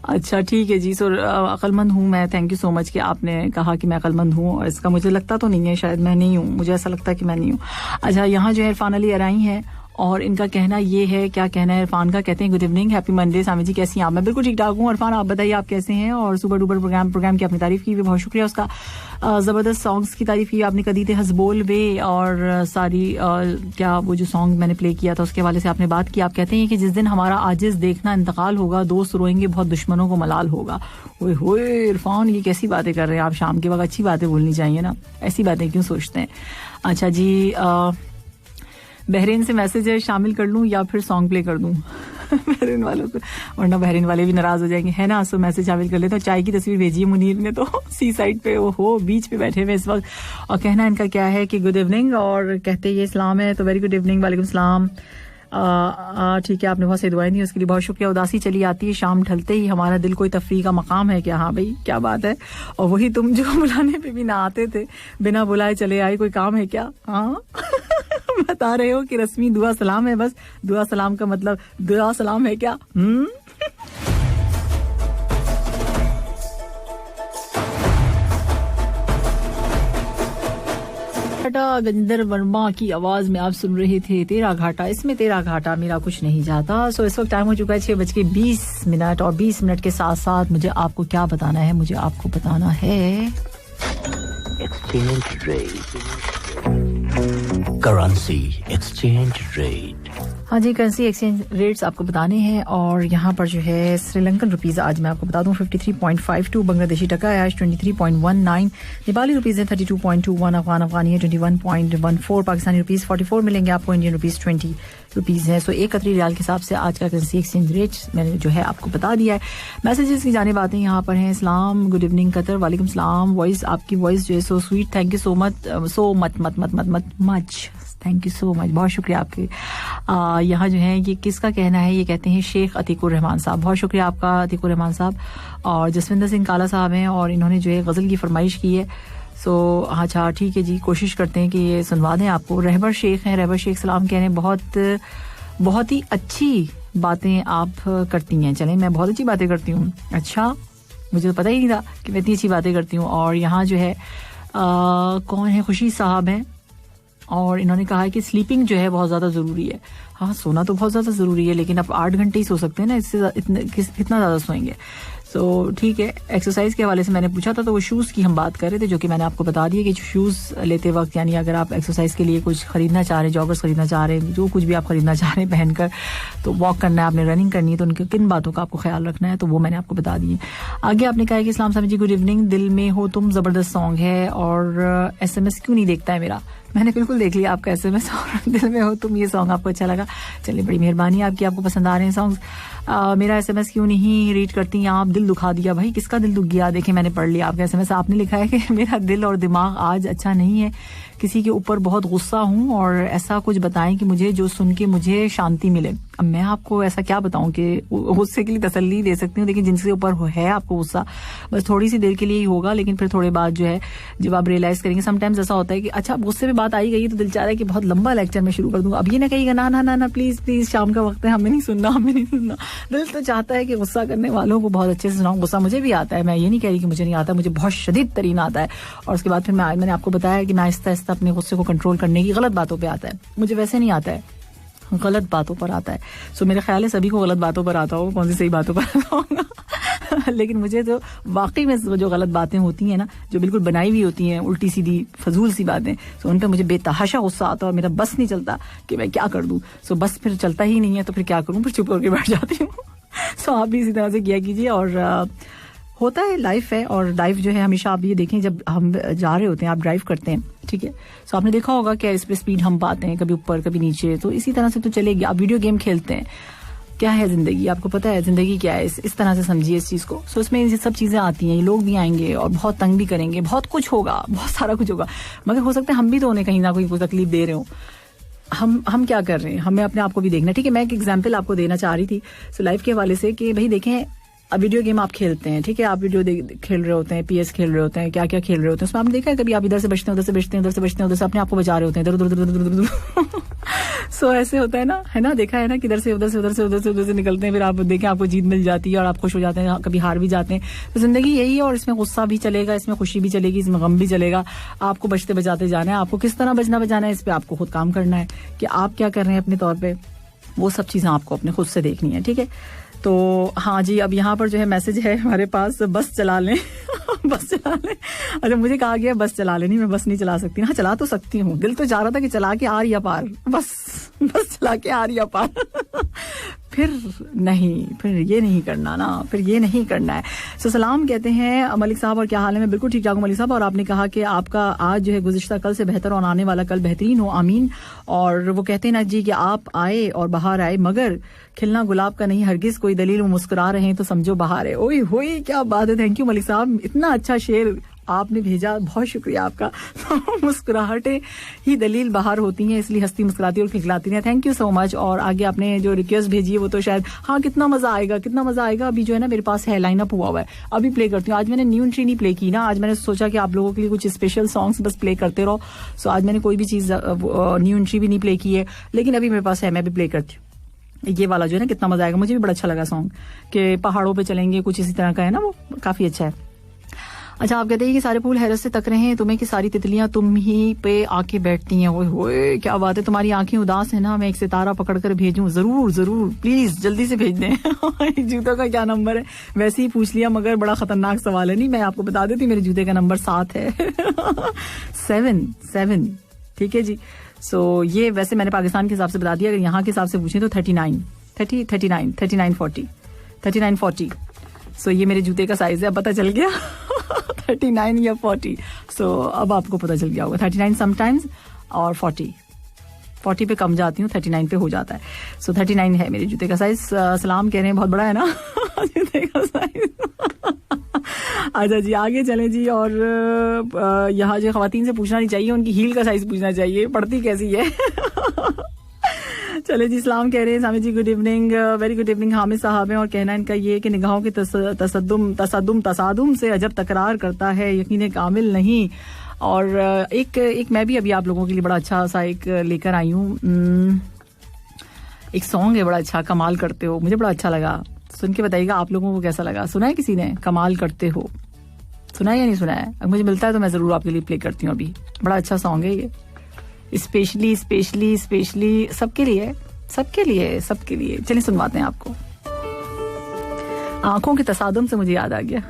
अच्छा ठीक है जी, सो अक्लमंद हूँ मैं, थैंक यू सो मच कि आपने कहा कि मैं अक्लमंद हूँ, और इसका मुझे लगता तो नहीं है, शायद मैं नहीं हूँ, मुझे ऐसा लगता है कि मैं नहीं हूँ। अच्छा, यहाँ जो है इरफान अली अराई हैं, और इनका कहना ये है, क्या कहना है इरफान का, कहते हैं गुड इवनिंग, हैप्पी मंडे सामी जी, कैसी हैं आप? मैं बिल्कुल ठीक ठाक हूँ। इरफान आप बताइए आप कैसे हैं? और सुपर डुपर प्रोग्राम की आपने तारीफ की, बहुत शुक्रिया उसका। जबरदस्त सॉन्ग्स की तारीफ की आपने, कदी थे हसबोल वे, और सारी क्या वो जो सॉन्ग मैंने प्ले किया था उसके हवाले से आपने बात की। आप कहते हैं कि जिस दिन हमारा आजिज देखना इंतकाल होगा, दोस्त रोएंगे बहुत, दुश्मनों को मलाल होगा। ओए होए इरफान, ये कैसी बातें कर रहे हैं आप, शाम के वक्त अच्छी बातें बोलनी चाहिए ना, ऐसी बातें क्यों सोचते हैं? अच्छा जी, बहरीन से मैसेज है, शामिल कर लूं या फिर सॉन्ग प्ले कर दूं? बहरीन वालों को, वरना बहरीन वाले भी नाराज हो जाएंगे, है ना। सो मैसेज शामिल कर लेते। तो चाय की तस्वीर भेजी है मुनीर ने, तो सी साइड पे वो हो, बीच पे बैठे हुए इस वक्त, और कहना इनका क्या है कि गुड इवनिंग, और कहते ये इस्लाम है, तो वेरी गुड इवनिंग, वालेकुम सलाम। ठीक है, आपने बहुत सी दुआएं दी, उसके लिए बहुत शुक्रिया। उदासी चली आती है शाम ढलते ही, हमारा दिल कोई तफरीह का मकाम है क्या? हाँ भाई क्या बात है, और वही तुम जो बुलाने पे भी ना आते थे, बिना बुलाए चले आए, कोई काम है क्या? हाँ बता रहे हो कि रस्मी दुआ सलाम है, बस दुआ सलाम का मतलब दुआ सलाम है क्या? गजेंद्र वर्मा की आवाज में आप सुन रहे थे तेरा घाटा, इसमें तेरा घाटा मेरा कुछ नहीं जाता। सो इस वक्त टाइम हो चुका है 6:20, और 20 मिनट के साथ साथ मुझे आपको क्या बताना है, मुझे आपको बताना है exchange rate, currency exchange rate. हाँ जी, करेंसी एक्सचेंज रेट्स आपको बताने हैं। और यहाँ पर जो है श्रीलंकन रुपीज आज मैं आपको बता दूं 53.52, बांग्लादेशी टका है आज 23.19, नेपाली रुपीज है 32.21, अफगानी है 21.14, पाकिस्तानी रुपीज 44 मिलेंगे आपको, इंडियन रुपीज 20 रुपीज है। सो 1 कतरी रियाल के हिसाब से आज का करेंसी एक्सचेंज रेट मैंने जो है आपको बता दिया है। मैसेजेस की जाने बातें यहाँ पर हैं। इस्लाम, गुड इवनिंग कतर, वालेकुम सलाम, वॉइस आपकी वॉइस जो है so sweet, thank you so much, thank you so much, बहुत शुक्रिया आपके। यहाँ जो है ये किसका कहना है, ये कहते हैं शेख अतीकुर रहमान साहब, बहुत शुक्रिया आपका अतीकुर रहमान साहब। और जसविंदर सिंह काला साहब हैं, और इन्होंने जो है गजल की फरमाइश की है। सो अच्छा ठीक है जी, कोशिश करते हैं कि ये सुनवा दें आपको। रहबर शेख हैं, रहबर शेख सलाम कह रहे हैं, बहुत ही अच्छी बातें आप करती हैं। चलें, मैं बहुत अच्छी बातें करती हूँ? अच्छा, मुझे तो पता ही नहीं था कि मैं इतनी अच्छी बातें करती हूँ। और यहाँ जो है कौन है, खुशी साहब हैं, और इन्होंने कहा है कि स्लीपिंग जो है बहुत ज्यादा जरूरी है। हाँ, सोना तो बहुत ज्यादा जरूरी है, लेकिन आप 8 घंटे ही सो सकते हैं ना, इससे कितना ज्यादा सोएंगे? सो ठीक है, एक्सरसाइज के हवाले से मैंने पूछा था, तो वो शूज की हम बात कर रहे थे, जो कि मैंने आपको बता दिया कि शूज लेते वक्त, यानी अगर आप एक्सरसाइज के लिए कुछ खरीदना चाह रहे हैं, जॉगर्स खरीदना चाह रहे हैं, जो कुछ भी आप खरीदना चाह रहे हैं पहनकर, तो वॉक करना है आपने, रनिंग करनी है, तो उनके किन बातों का आपको ख्याल रखना है, तो वो मैंने आपको बता दिए। आगे आपने कहा कि इस्लाम साहब जी गुड इवनिंग, दिल में हो तुम जबरदस्त सॉन्ग है, और SMS क्यों नहीं देखता है मेरा? मैंने बिल्कुल देख लिया आपका SMS, और दिल में हो तुम ये सॉन्ग आपको अच्छा लगा, चलिए बड़ी मेहरबानी आपकी, आपको पसंद आ रहे हैं सॉन्ग्स। मेरा SMS क्यों नहीं रीड करती हैं आप? दिल दुखा दिया भाई, किसका दिल दुख गया? देखिए मैंने पढ़ लिया आपका SMS, आपने लिखा है कि मेरा दिल और दिमाग आज अच्छा नहीं है, किसी के ऊपर बहुत गुस्सा हूँ, और ऐसा कुछ बताएं कि मुझे जो सुन के मुझे शांति मिले। अब मैं आपको ऐसा क्या बताऊं कि गुस्से के लिए तसल्ली दे सकती हूँ, लेकिन जिनके ऊपर है आपको गुस्सा, बस थोड़ी सी देर के लिए ही होगा, लेकिन फिर थोड़े बाद जो है जब आप रियलाइज करेंगे, समटाइम्स ऐसा होता है कि अच्छा गुस्से में बात आई गई तो दिल चाह रहा है कि बहुत लंबा लेक्चर मैं शुरू कर दूंगा, अब ये ना कहिएगा ना ना ना ना प्लीज प्लीज शाम का वक्त है, हमें नहीं सुनना, हमें नहीं सुनना। दिल तो चाहता है कि गुस्सा करने वालों को बहुत अच्छे से सुनाऊं। गुस्सा मुझे भी आता है, मैं ये नहीं कह रही कि मुझे नहीं आता, मुझे बहुत शदीद तरीन आता है। और उसके बाद फिर मैंने आपको बताया कि मैं आहिस्ता आहिस्ता अपने गुस्से को कंट्रोल करने की, गलत बातों पर आता है, मुझे वैसे नहीं आता है, गलत बातों पर आता है। सो मेरे ख्याल है सभी को गलत बातों पर आता होगा, कौन सी सही बातों पर आता होगा। लेकिन मुझे तो वाकई में जो गलत बातें होती हैं ना, जो बिल्कुल बनाई हुई होती हैं, उल्टी सीधी फजूल सी बातें, सो उन पर मुझे बेतहाशा गुस्सा आता है और मेरा बस नहीं चलता कि मैं क्या कर दूं। सो बस फिर चलता ही नहीं है तो फिर क्या करूं, फिर चुप करके बैठ जाती हूँ। सो आप भी इसी तरह से किया कीजिए। और होता है, लाइफ है, और लाइफ जो है हमेशा आप ये देखें, जब हम जा रहे होते हैं, आप ड्राइव करते हैं, ठीक है, तो आपने देखा होगा कि इस पे स्पीड हम पाते हैं, कभी ऊपर कभी नीचे, तो इसी तरह से तो चलेगी। आप वीडियो गेम खेलते हैं, क्या है जिंदगी, आपको पता है जिंदगी क्या है, इस तरह से समझिए इस चीज को। सो इसमें ये सब चीजें आती हैं, लोग भी आएंगे और बहुत तंग भी करेंगे, बहुत कुछ होगा, बहुत सारा कुछ होगा, मगर हो सकता है हम भी तो उन्हें कहीं ना कहीं कोई तकलीफ दे रहे हो। हम क्या कर रहे हैं, हमें अपने आप को भी देखना। ठीक है, मैं एक एग्जांपल आपको देना चाह रही थी सो लाइफ के हवाले से कि भाई देखें, अब वीडियो गेम आप खेलते हैं, ठीक है, आप वीडियो खेल रहे होते हैं, PS खेल रहे होते हैं, क्या क्या खेल रहे होते हैं, उसमें आपने देखा है कभी आप इधर से बचते हैं, उधर से बचते हैं, उधर से बचते हैं, उधर से अपने आप को बचा रहे होते हैं, इधर उधर सो ऐसे होता है ना, देखा है ना कि इधर से उधर से निकलते हैं, फिर आप देखें आपको जीत मिल जाती है और आप खुश हो जाते हैं, कभी हार भी जाते हैं। तो जिंदगी यही है, और इसमें गुस्सा भी चलेगा, इसमें खुशी भी चलेगी, इसमें गम भी चलेगा। आपको बचते बचाते जाना है, आपको किस तरह बचना है, इस पर आपको खुद काम करना है कि आप क्या कर रहे हैं अपने तौर पर, वो सब चीजें आपको अपने खुद से देखनी है। ठीक है, तो हाँ जी, अब यहाँ पर जो है मैसेज है हमारे पास, बस चला लें बस चला लें। अच्छा, मुझे कहा गया बस चला लेनी, मैं बस नहीं चला सकती ना, चला तो सकती हूँ, दिल तो चाह रहा था कि चला के आर या पार, बस चला के आर या पार फिर ये नहीं करना ना, फिर ये नहीं करना है। सो सलाम कहते हैं मलिक साहब, और क्या हाल है? मैं बिल्कुल ठीक ठाक हूँ मलिक साहब, और आपने कहा कि आपका आज जो है गुज़िश्ता कल से बेहतर और आने वाला कल बेहतरीन हो, आमीन। और वो कहते हैं ना जी कि आप आए और बाहर आए, मगर खिलना गुलाब का नहीं हरगिज कोई दलील, वो मुस्कुरा रहे हैं तो समझो बाहर है। ओए होए, क्या बात है, थैंक यू मलिक साहब, इतना अच्छा शेर आपने भेजा, बहुत शुक्रिया आपका। मुस्कुराहटें ही दलील बाहर होती हैं, इसलिए हंसती मुस्कुराती और खिलखिलाती हैं। Thank you so much. और आगे आपने जो रिक्वेस्ट भेजी है वो तो शायद, हाँ, कितना मजा आएगा। अभी जो है ना मेरे पास है, लाइनअप हुआ हुआ है, अभी प्ले करती हूँ। आज मैंने न्यू एंट्री नहीं प्ले की ना, आज मैंने सोचा कि आप लोगों के लिए कुछ स्पेशल सॉन्ग्स बस प्ले करते रहो। सो आज मैंने कोई भी चीज न्यू एंट्री भी नहीं प्ले की है, लेकिन अभी मेरे पास है, मैं भी प्ले करती हूँ। ये वाला जो है ना, कितना मजा आएगा, मुझे भी बड़ा अच्छा लगा सॉन्ग, कि पहाड़ों पे चलेंगे, कुछ इसी तरह का है ना, वो काफी अच्छा है। अच्छा, आप कहते हैं कि सारे फूल हैरत से तक रहे हैं तुम्हें, कि सारी तितलियां तुम ही पे आके बैठती हैं। ओए होए, क्या बात है, तुम्हारी आंखें उदास है ना, मैं एक सितारा पकड़ कर भेजूं? जरूर प्लीज जल्दी से भेज दें। जूतों का क्या नंबर है? वैसे ही पूछ लिया, मगर बड़ा खतरनाक सवाल है। नहीं, मैं आपको बता देती, मेरे जूते का नंबर 7 है। 7। ठीक है जी। सो ये वैसे मैंने पाकिस्तान के हिसाब से बता दिया, अगर यहाँ के हिसाब से पूछें तो 3940। सो ये मेरे जूते का साइज है, अब पता चल गया। 39 या 40। सो अब आपको पता चल गया होगा, 39 समटाइम्स और 40 पे कम जाती हूँ, 39 पे हो जाता है। सो 39 है मेरे जूते का साइज। सलाम कह रहे हैं, बहुत बड़ा है ना जूते का साइज। अच्छा जी, आगे चलें जी। और यहाँ जो खवातीन से पूछना नहीं चाहिए, उनकी हील का साइज पूछना चाहिए, पड़ती कैसी है। चले जी, सलाम कह रहे हैं Sami ji, good evening, very good evening Hamid sahab हैं। और कहना इनका ये कि निगाहों के तसादुम से अजब तकरार करता है, यकीन कामिल नहीं। और एक मैं भी अभी आप लोगों के लिए बड़ा अच्छा सा एक लेकर आई हूँ, एक सॉन्ग है बड़ा अच्छा, कमाल करते हो, मुझे बड़ा अच्छा लगा, सुन के बताइएगा आप लोगों को कैसा लगा। सुना है किसी ने कमाल करते हो? सुना है या नहीं सुना है? अगर मुझे मिलता है तो मैं जरूर आपके लिए प्ले करती हूँ। अभी बड़ा अच्छा सॉन्ग है ये, स्पेशली सबके लिए। चलिए सुनवाते हैं आपको। आंखों के तसादुम से मुझे याद आ गया,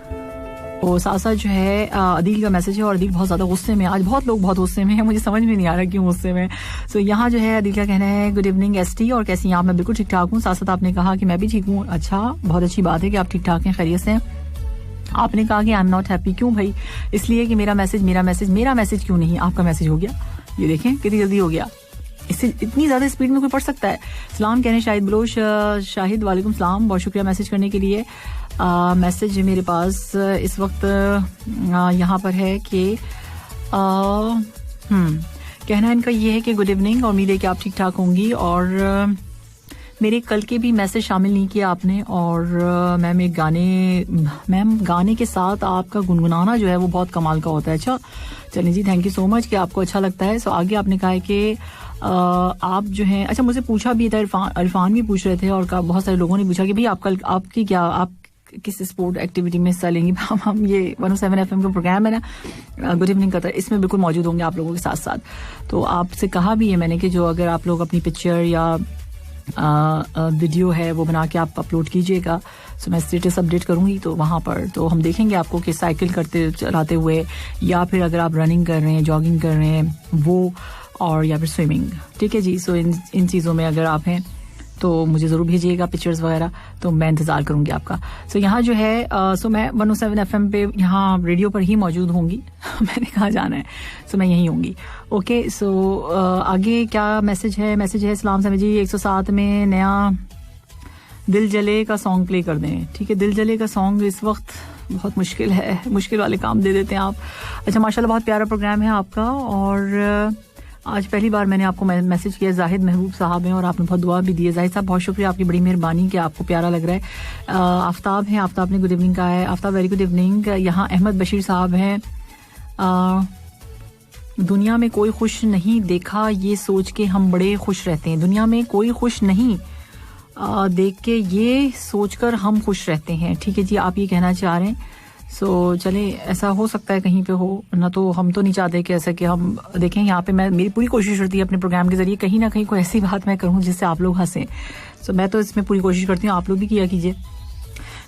वो सासा जो है अदील का मैसेज है, और अदील बहुत ज्यादा गुस्से में, आज बहुत लोग बहुत गुस्से में हैं, मुझे समझ में नहीं आ रहा क्यों गुस्से में। सो यहाँ जो है अदील का कहना है, गुड इवनिंग ST, और कैसी हैं आप? मैं बिल्कुल ठीक ठाक हूँ। साथ आपने कहा कि मैं भी ठीक हूँ। अच्छा, बहुत अच्छी बात है कि आप ठीक ठाक हैं, खैरियत से। आपने कहा कि आई एम नॉट हैप्पी, क्यों भाई? इसलिए कि मेरा मैसेज क्यों नहीं, आपका मैसेज हो गया। ये देखें कितनी जल्दी हो गया, इससे इतनी ज्यादा स्पीड में कोई पढ़ सकता है? सलाम कहने शाहिद बलोच, शाहिद वालेकुम सलाम, बहुत शुक्रिया मैसेज करने के लिए। मैसेज मेरे पास इस वक्त यहाँ पर है कि कहना इनका ये है कि गुड इवनिंग, और उम्मीद है कि आप ठीक ठाक होंगी। और मेरे कल के भी मैसेज शामिल नहीं किया आपने, और मैम गाने के साथ आपका गुनगुनाना जो है वो बहुत कमाल का होता है. अच्छा चलिए जी, थैंक यू सो मच कि आपको अच्छा लगता है. सो आगे आपने कहा है कि आप जो है, अच्छा मुझे पूछा भी था, इरफान भी पूछ रहे थे और बहुत सारे लोगों ने पूछा कि भाई आप किस स्पोर्ट एक्टिविटी में हिस्सा लेंगी. हम ये 107 FM का प्रोग्राम है ना, गुड इवनिंग कतर, इसमें बिल्कुल मौजूद होंगे आप लोगों के साथ साथ. तो आपसे कहा भी है मैंने कि जो अगर आप लोग अपनी पिक्चर या वीडियो है वो बना के आप अपलोड कीजिएगा, सो मैं स्टेटस अपडेट करूंगी तो वहां पर तो हम देखेंगे आपको कि साइकिल चलाते हुए, या फिर अगर आप रनिंग कर रहे हैं, जॉगिंग कर रहे हैं वो, और या फिर स्विमिंग. ठीक है जी. सो इन चीज़ों में अगर आप हैं तो मुझे ज़रूर भेजिएगा पिक्चर्स वगैरह, तो मैं इंतज़ार करूंगी आपका. सो यहाँ जो है सो मैं 107 FM पे यहाँ रेडियो पर ही मौजूद होंगी. मैंने कहा जाना है, सो मैं यहीं होंगी. ओके. सो आगे क्या मैसेज है सलाम समय जी, 107 में नया दिल जले का सॉन्ग प्ले कर दें. ठीक है, दिल जले का सॉन्ग इस वक्त बहुत मुश्किल है, मुश्किल वाले काम दे देते हैं आप. अच्छा माशाल्लाह बहुत प्यारा प्रोग्राम है आपका, और आज पहली बार मैंने आपको मैसेज किया. जाहिद महबूब साहब हैं और आपने बहुत दुआ भी दी है. जाहिद साहब बहुत शुक्रिया, आपकी बड़ी मेहरबानी कि आपको प्यारा लग रहा है. आफ्ताब हैं, आफ्ताब ने गुड इवनिंग कहा है. Aftab very good evening. यहाँ अहमद बशीर साहब हैं, दुनिया में कोई खुश नहीं देखा ये सोच के हम बड़े खुश रहते हैं. दुनिया में कोई खुश नहीं देख के ये सोचकर हम खुश रहते हैं. ठीक है जी, आप ये कहना चाह रहे हैं. सो चले, ऐसा हो सकता है कहीं पे हो ना, तो हम तो नहीं चाहते कि ऐसा कि हम देखें. यहाँ पे मेरी पूरी कोशिश होती है अपने प्रोग्राम के जरिए कहीं ना कहीं कोई ऐसी बात मैं करूँ जिससे आप लोग हंसें. सो मैं तो इसमें पूरी कोशिश करती हूँ, आप लोग भी किया कीजिए.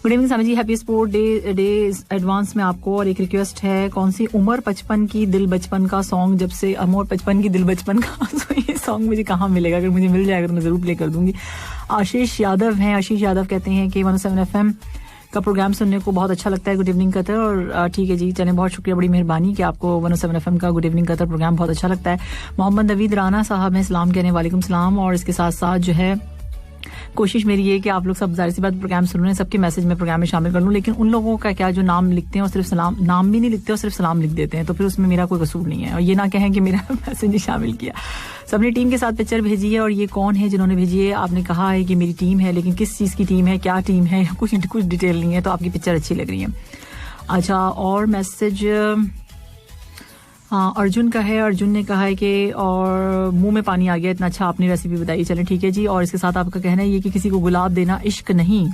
गुड इवनिंग सामी जी, हैप्पी स्पोर्ट डे एडवांस में आपको. और एक रिक्वेस्ट है, कौन सी उमर 55 की दिल बचपन का सॉन्ग, जब से अमोर 55 की दिल बचपन का. सो ये सॉन्ग मुझे कहाँ मिलेगा, अगर मुझे मिल जाएगा तो मैं जरूर प्ले कर दूंगी. आशीष यादव हैं, आशीष यादव कहते हैं कि 107 FM का प्रोग्राम सुनने को बहुत अच्छा लगता है. Good evening Qatar. और ठीक है जी, चलें, बहुत शुक्रिया, बड़ी मेहरबानी कि आपको 107 FM का गुड इवनिंग कतर प्रोग्राम बहुत अच्छा लगता है. मोहम्मद नवीद राना साहब हैं, सलाम कहने, वालेकुम सलाम. और इसके साथ साथ जो है कोशिश मेरी ये कि आप लोग सब जाहिर सी बात प्रोग्राम सुन रहे हैं, सबके मैसेज में प्रोग्राम में शामिल कर लूं, लेकिन उन लोगों का क्या जो नाम लिखते हैं और सिर्फ सलाम, नाम भी नहीं लिखते और सिर्फ सलाम लिख देते हैं, तो फिर उसमें मेरा कोई कसूर नहीं है. और ये ना कहें कि मेरा मैसेज नहीं शामिल किया. सबने टीम के साथ पिक्चर भेजी है, और ये कौन है जिन्होंने भेजी है, आपने कहा है कि मेरी टीम है, लेकिन किस चीज़ की टीम है, क्या टीम है, कुछ डिटेल नहीं है, तो आपकी पिक्चर अच्छी लग रही है. अच्छा, और मैसेज हाँ अर्जुन का है. अर्जुन ने कहा है कि और मुंह में पानी आ गया, इतना अच्छा आपने रेसिपी बताई. चलें ठीक है जी. और इसके साथ आपका कहना है ये कि किसी को गुलाब देना इश्क नहीं,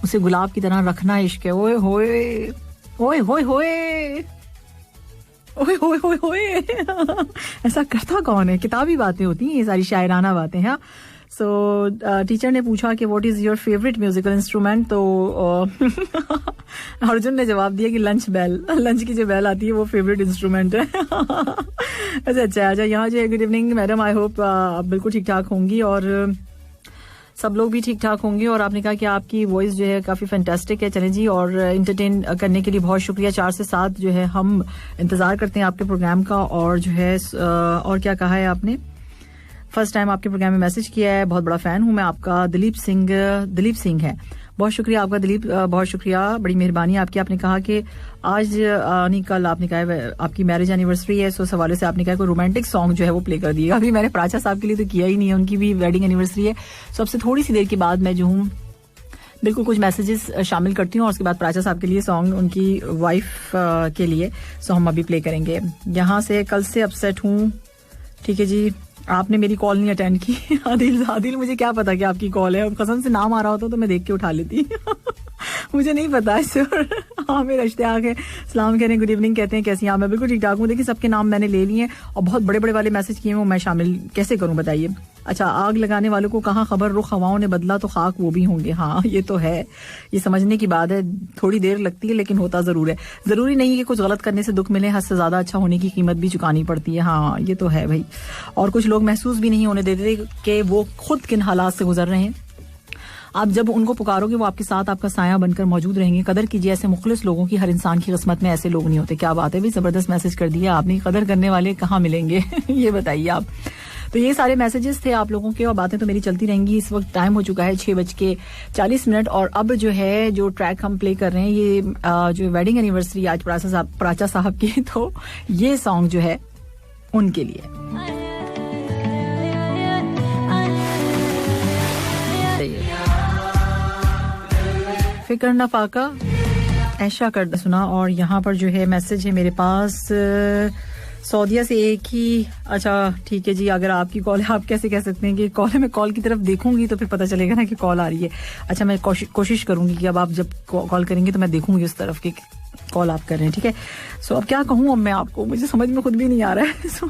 उसे गुलाब की तरह रखना इश्क है. ओए होए ओए होए होए ओए होए होए होए ऐसा करता कौन है? किताबी बातें होती हैं ये सारी, शायराना बातें हैं. सो टीचर ने पूछा कि what is your favourite musical instrument, तो अर्जुन ने जवाब दिया कि लंच बेल, लंच की जो बेल आती है वो फेवरेट इंस्ट्रूमेंट है. अच्छा. यहाँ जो है, good evening madam, I hope आप बिल्कुल ठीक ठाक होंगी और सब लोग भी ठीक ठाक होंगे. और आपने कहा कि आपकी वॉइस जो है काफी फैंटास्टिक है. चलें जी, और एंटरटेन करने के लिए बहुत शुक्रिया. 4 से 7 जो है हम इंतजार करते हैं आपके प्रोग्राम का. और जो है और क्या कहा है आपने, फर्स्ट टाइम आपके प्रोग्राम में मैसेज किया है, बहुत बड़ा फैन हूं मैं आपका. दिलीप सिंह है, बहुत शुक्रिया आपका दिलीप, बहुत शुक्रिया, बड़ी मेहरबानी आपकी. आपने कहा कि आज नहीं कल आपने कहा आपकी मैरिज एनिवर्सरी है, सो इस हवाले से आपने कहा कोई रोमांटिक सॉन्ग जो है वो प्ले कर दिएगा. अभी मैंने प्राचा साहब के लिए तो किया ही नहीं है, उनकी भी वेडिंग एनिवर्सरी है. सो अब से थोड़ी सी देर के बाद मैं जो हूँ बिल्कुल कुछ मैसेजेस शामिल करती हूँ, और उसके बाद प्राचा साहब के लिए सॉन्ग उनकी वाइफ के लिए सो हम अभी प्ले करेंगे. यहाँ से कल से अपसेट हूँ. ठीक है जी, आपने मेरी कॉल नहीं अटेंड की. आदिल मुझे क्या पता कि आपकी कॉल है, कसम से नाम आ रहा होता तो मैं देख के उठा लेती. मुझे नहीं पता इससे. हाँ मेरा इश्तियाक है, सलाम कह रहे हैं, गुड इवनिंग कहते हैं, कैसी हैं आप? मैं बिल्कुल ठीक ठाक हूँ. देखिए सबके नाम मैंने ले लिए हैं और बहुत बड़े बड़े वाले मैसेज किए हैं, वो मैं शामिल कैसे करूँ बताइए. अच्छा, आग लगाने वालों को कहाँ खबर, रुख हवाओं ने बदला तो खाक वो भी होंगे. हाँ ये तो है, ये समझने की बात है, थोड़ी देर लगती है लेकिन होता जरूर है. जरूरी नहीं है कि कुछ गलत करने से दुख मिले, हद से ज्यादा अच्छा होने की कीमत भी चुकानी पड़ती है. हाँ ये तो है भाई. और कुछ लोग महसूस भी नहीं होने देते कि वो खुद किन हालात से गुजर रहे हैं. आप जब उनको पुकारोगे वो आपके साथ आपका साया बनकर मौजूद रहेंगे. कदर कीजिए ऐसे मुखलिस लोगों की, हर इंसान की किस्मत में ऐसे लोग नहीं होते. क्या बात है भाई, जबरदस्त मैसेज कर दिया आपने. कदर करने वाले कहाँ मिलेंगे ये बताइए आप. तो ये सारे मैसेजेस थे आप लोगों के, और बातें तो मेरी चलती रहेंगी. इस वक्त टाइम हो चुका है 6:40. और अब जो है जो ट्रैक हम प्ले कर रहे हैं, ये जो वेडिंग एनिवर्सरी आज प्राचा साहब की, तो ये सॉन्ग जो है उनके लिए. फिकर न फाका ऐशा कर सुना। और यहाँ पर जो है मैसेज है मेरे पास सऊदीया से एक ही, अच्छा ठीक है जी, अगर आपकी कॉल है आप कैसे कह सकते हैं कि कॉल है, मैं कॉल की तरफ देखूंगी तो फिर पता चलेगा ना कि कॉल आ रही है। अच्छा मैं कोशिश करूंगी कि अब आप जब कॉल करेंगे तो मैं देखूंगी उस तरफ की कॉल आप कर रहे हैं, ठीक है। सो अब क्या कहूँ अब मैं आपको, मुझे समझ में खुद भी नहीं आ रहा है। सो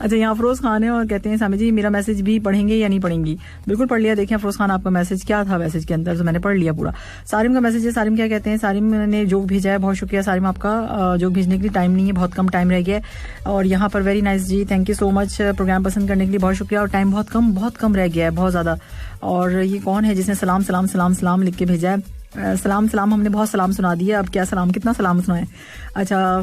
अच्छा यहाँ अफरोज खान है और कहते हैं सामी जी मेरा मैसेज भी पढ़ेंगे या नहीं पढ़ेंगी? बिल्कुल पढ़ लिया। देखें अफरोज खान आपका मैसेज क्या था मैसेज के अंदर, तो मैंने पढ़ लिया पूरा। सारिम का मैसेज है, सारिम क्या कहते हैं, सारिम ने जोक भेजा है, बहुत शुक्रिया सारिम आपका। जोक भेजने के लिए टाइम नहीं है, बहुत कम टाइम रह गया है। और यहाँ पर वेरी नाइस जी, thank you so much, programme पसंद करने के लिए बहुत शुक्रिया। और टाइम बहुत कम रह गया है, बहुत ज्यादा। और ये कौन है जिसने सलाम सलाम सलाम सलाम लिख के भेजा है? सलाम सलाम हमने बहुत सलाम सुना दिया, अब क्या सलाम, कितना सलाम सुनाए। अच्छा,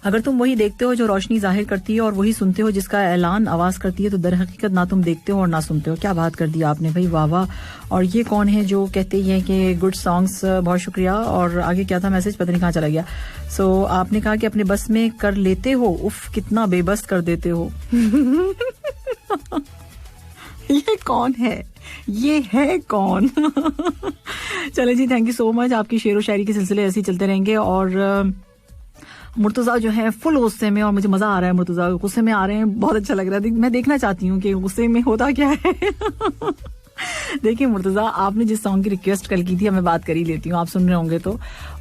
अगर तुम वही देखते हो जो रोशनी जाहिर करती है और वही सुनते हो जिसका ऐलान आवाज करती है, तो दर हकीकत ना तुम देखते हो और ना सुनते हो। क्या बात कर दी आपने भाई, वाह वाह। और ये कौन है जो कहते हैं कि गुड सॉन्ग्स, बहुत शुक्रिया। और आगे क्या था मैसेज, पता नहीं कहाँ चला गया। सो आपने कहा कि अपने बस में कर लेते हो, उफ कितना बेबस कर देते हो। ये कौन है, ये है कौन? चले जी, थैंक यू सो मच। आपकी शेर व शायरी के सिलसिले ऐसे ही चलते रहेंगे। और मुर्तजा जो है फुल गुस्से में, और मुझे मजा आ रहा है, मुर्तजा गुस्से में आ रहे हैं, बहुत अच्छा लग रहा है। मैं देखना चाहती हूँ कि गुस्से में होता क्या है। देखिए मुर्तजा, आपने जिस सॉन्ग की रिक्वेस्ट कल की थी, मैं बात कर ही लेती हूँ, आप सुन रहे होंगे तो।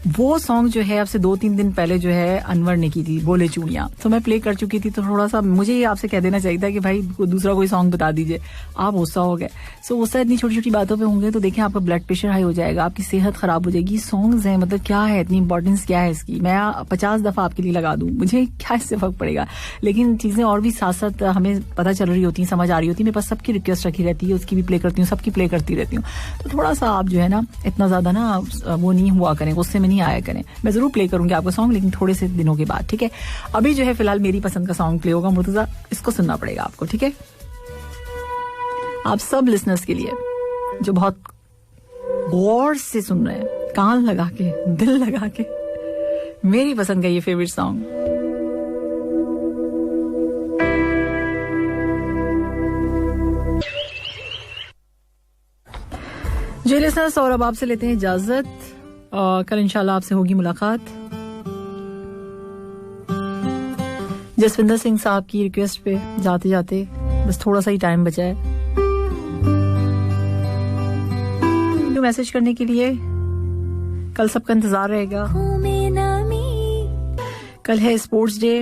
वो सॉन्ग जो है आपसे 2-3 दिन पहले जो है अनवर ने की थी, बोले चूड़ियां, तो मैं प्ले कर चुकी थी। तो थोड़ा सा मुझे ये आपसे कह देना चाहिए था कि भाई दूसरा कोई सॉन्ग बता दीजिए। आप गुस्सा हो गए। सो गुस्सा इतनी छोटी छोटी बातों पे होंगे तो देखें आपका ब्लड प्रेशर हाई हो जाएगा, आपकी सेहत खराब हो जाएगी। सॉन्ग्स हैं, मतलब क्या है, इतनी इंपॉर्टेंस क्या है इसकी? मैं 50 दफा आपके लिए लगा दूं, मुझे क्या इससे फर्क पड़ेगा। लेकिन चीजें और भी साथ साथ हमें पता चल रही होती हैं, समझ आ रही होती है। मेरे पास सबकी रिक्वेस्ट रखी रहती है, उसकी भी प्ले करती हूँ, सबकी प्ले करती रहती हूँ। तो थोड़ा सा आप जो है ना इतना ज्यादा ना वो नहीं हुआ करें, गुस्से में नहीं आया करें। मैं जरूर प्ले करूंगी आपका सॉन्ग, लेकिन थोड़े से दिनों के बाद, ठीक है। अभी जो है फिलहाल मेरी पसंद का सॉन्ग प्ले होगा मुर्तजा, इसको सुनना पड़ेगा आपको, ठीक है। आप सब लिसनर्स के लिए जो बहुत गौर से सुन रहे हैं, कान लगा के, दिल लगा के, मेरी पसंद का ये फेवरेट सॉन्ग। जी लिसनर्स, और अब आपसे लेते हैं इजाजत। कल इंशाल्लाह आपसे होगी मुलाकात। जसविंदर सिंह साहब की रिक्वेस्ट पे जाते जाते बस थोड़ा सा ही टाइम बचा है मैसेज करने के लिए। कल सबका इंतजार रहेगा। कल है स्पोर्ट्स डे,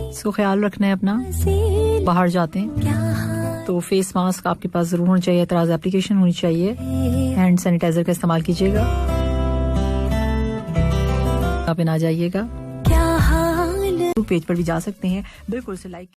इसको ख्याल रखना है अपना। बाहर जाते हैं तो फेस मास्क आपके पास जरूर होना चाहिए, एतराज एप्लीकेशन होनी चाहिए, हैंड सैनिटाइजर का इस्तेमाल कीजिएगा, आप ना जाइएगा। पेज पर भी जा सकते हैं, बिल्कुल से लाइक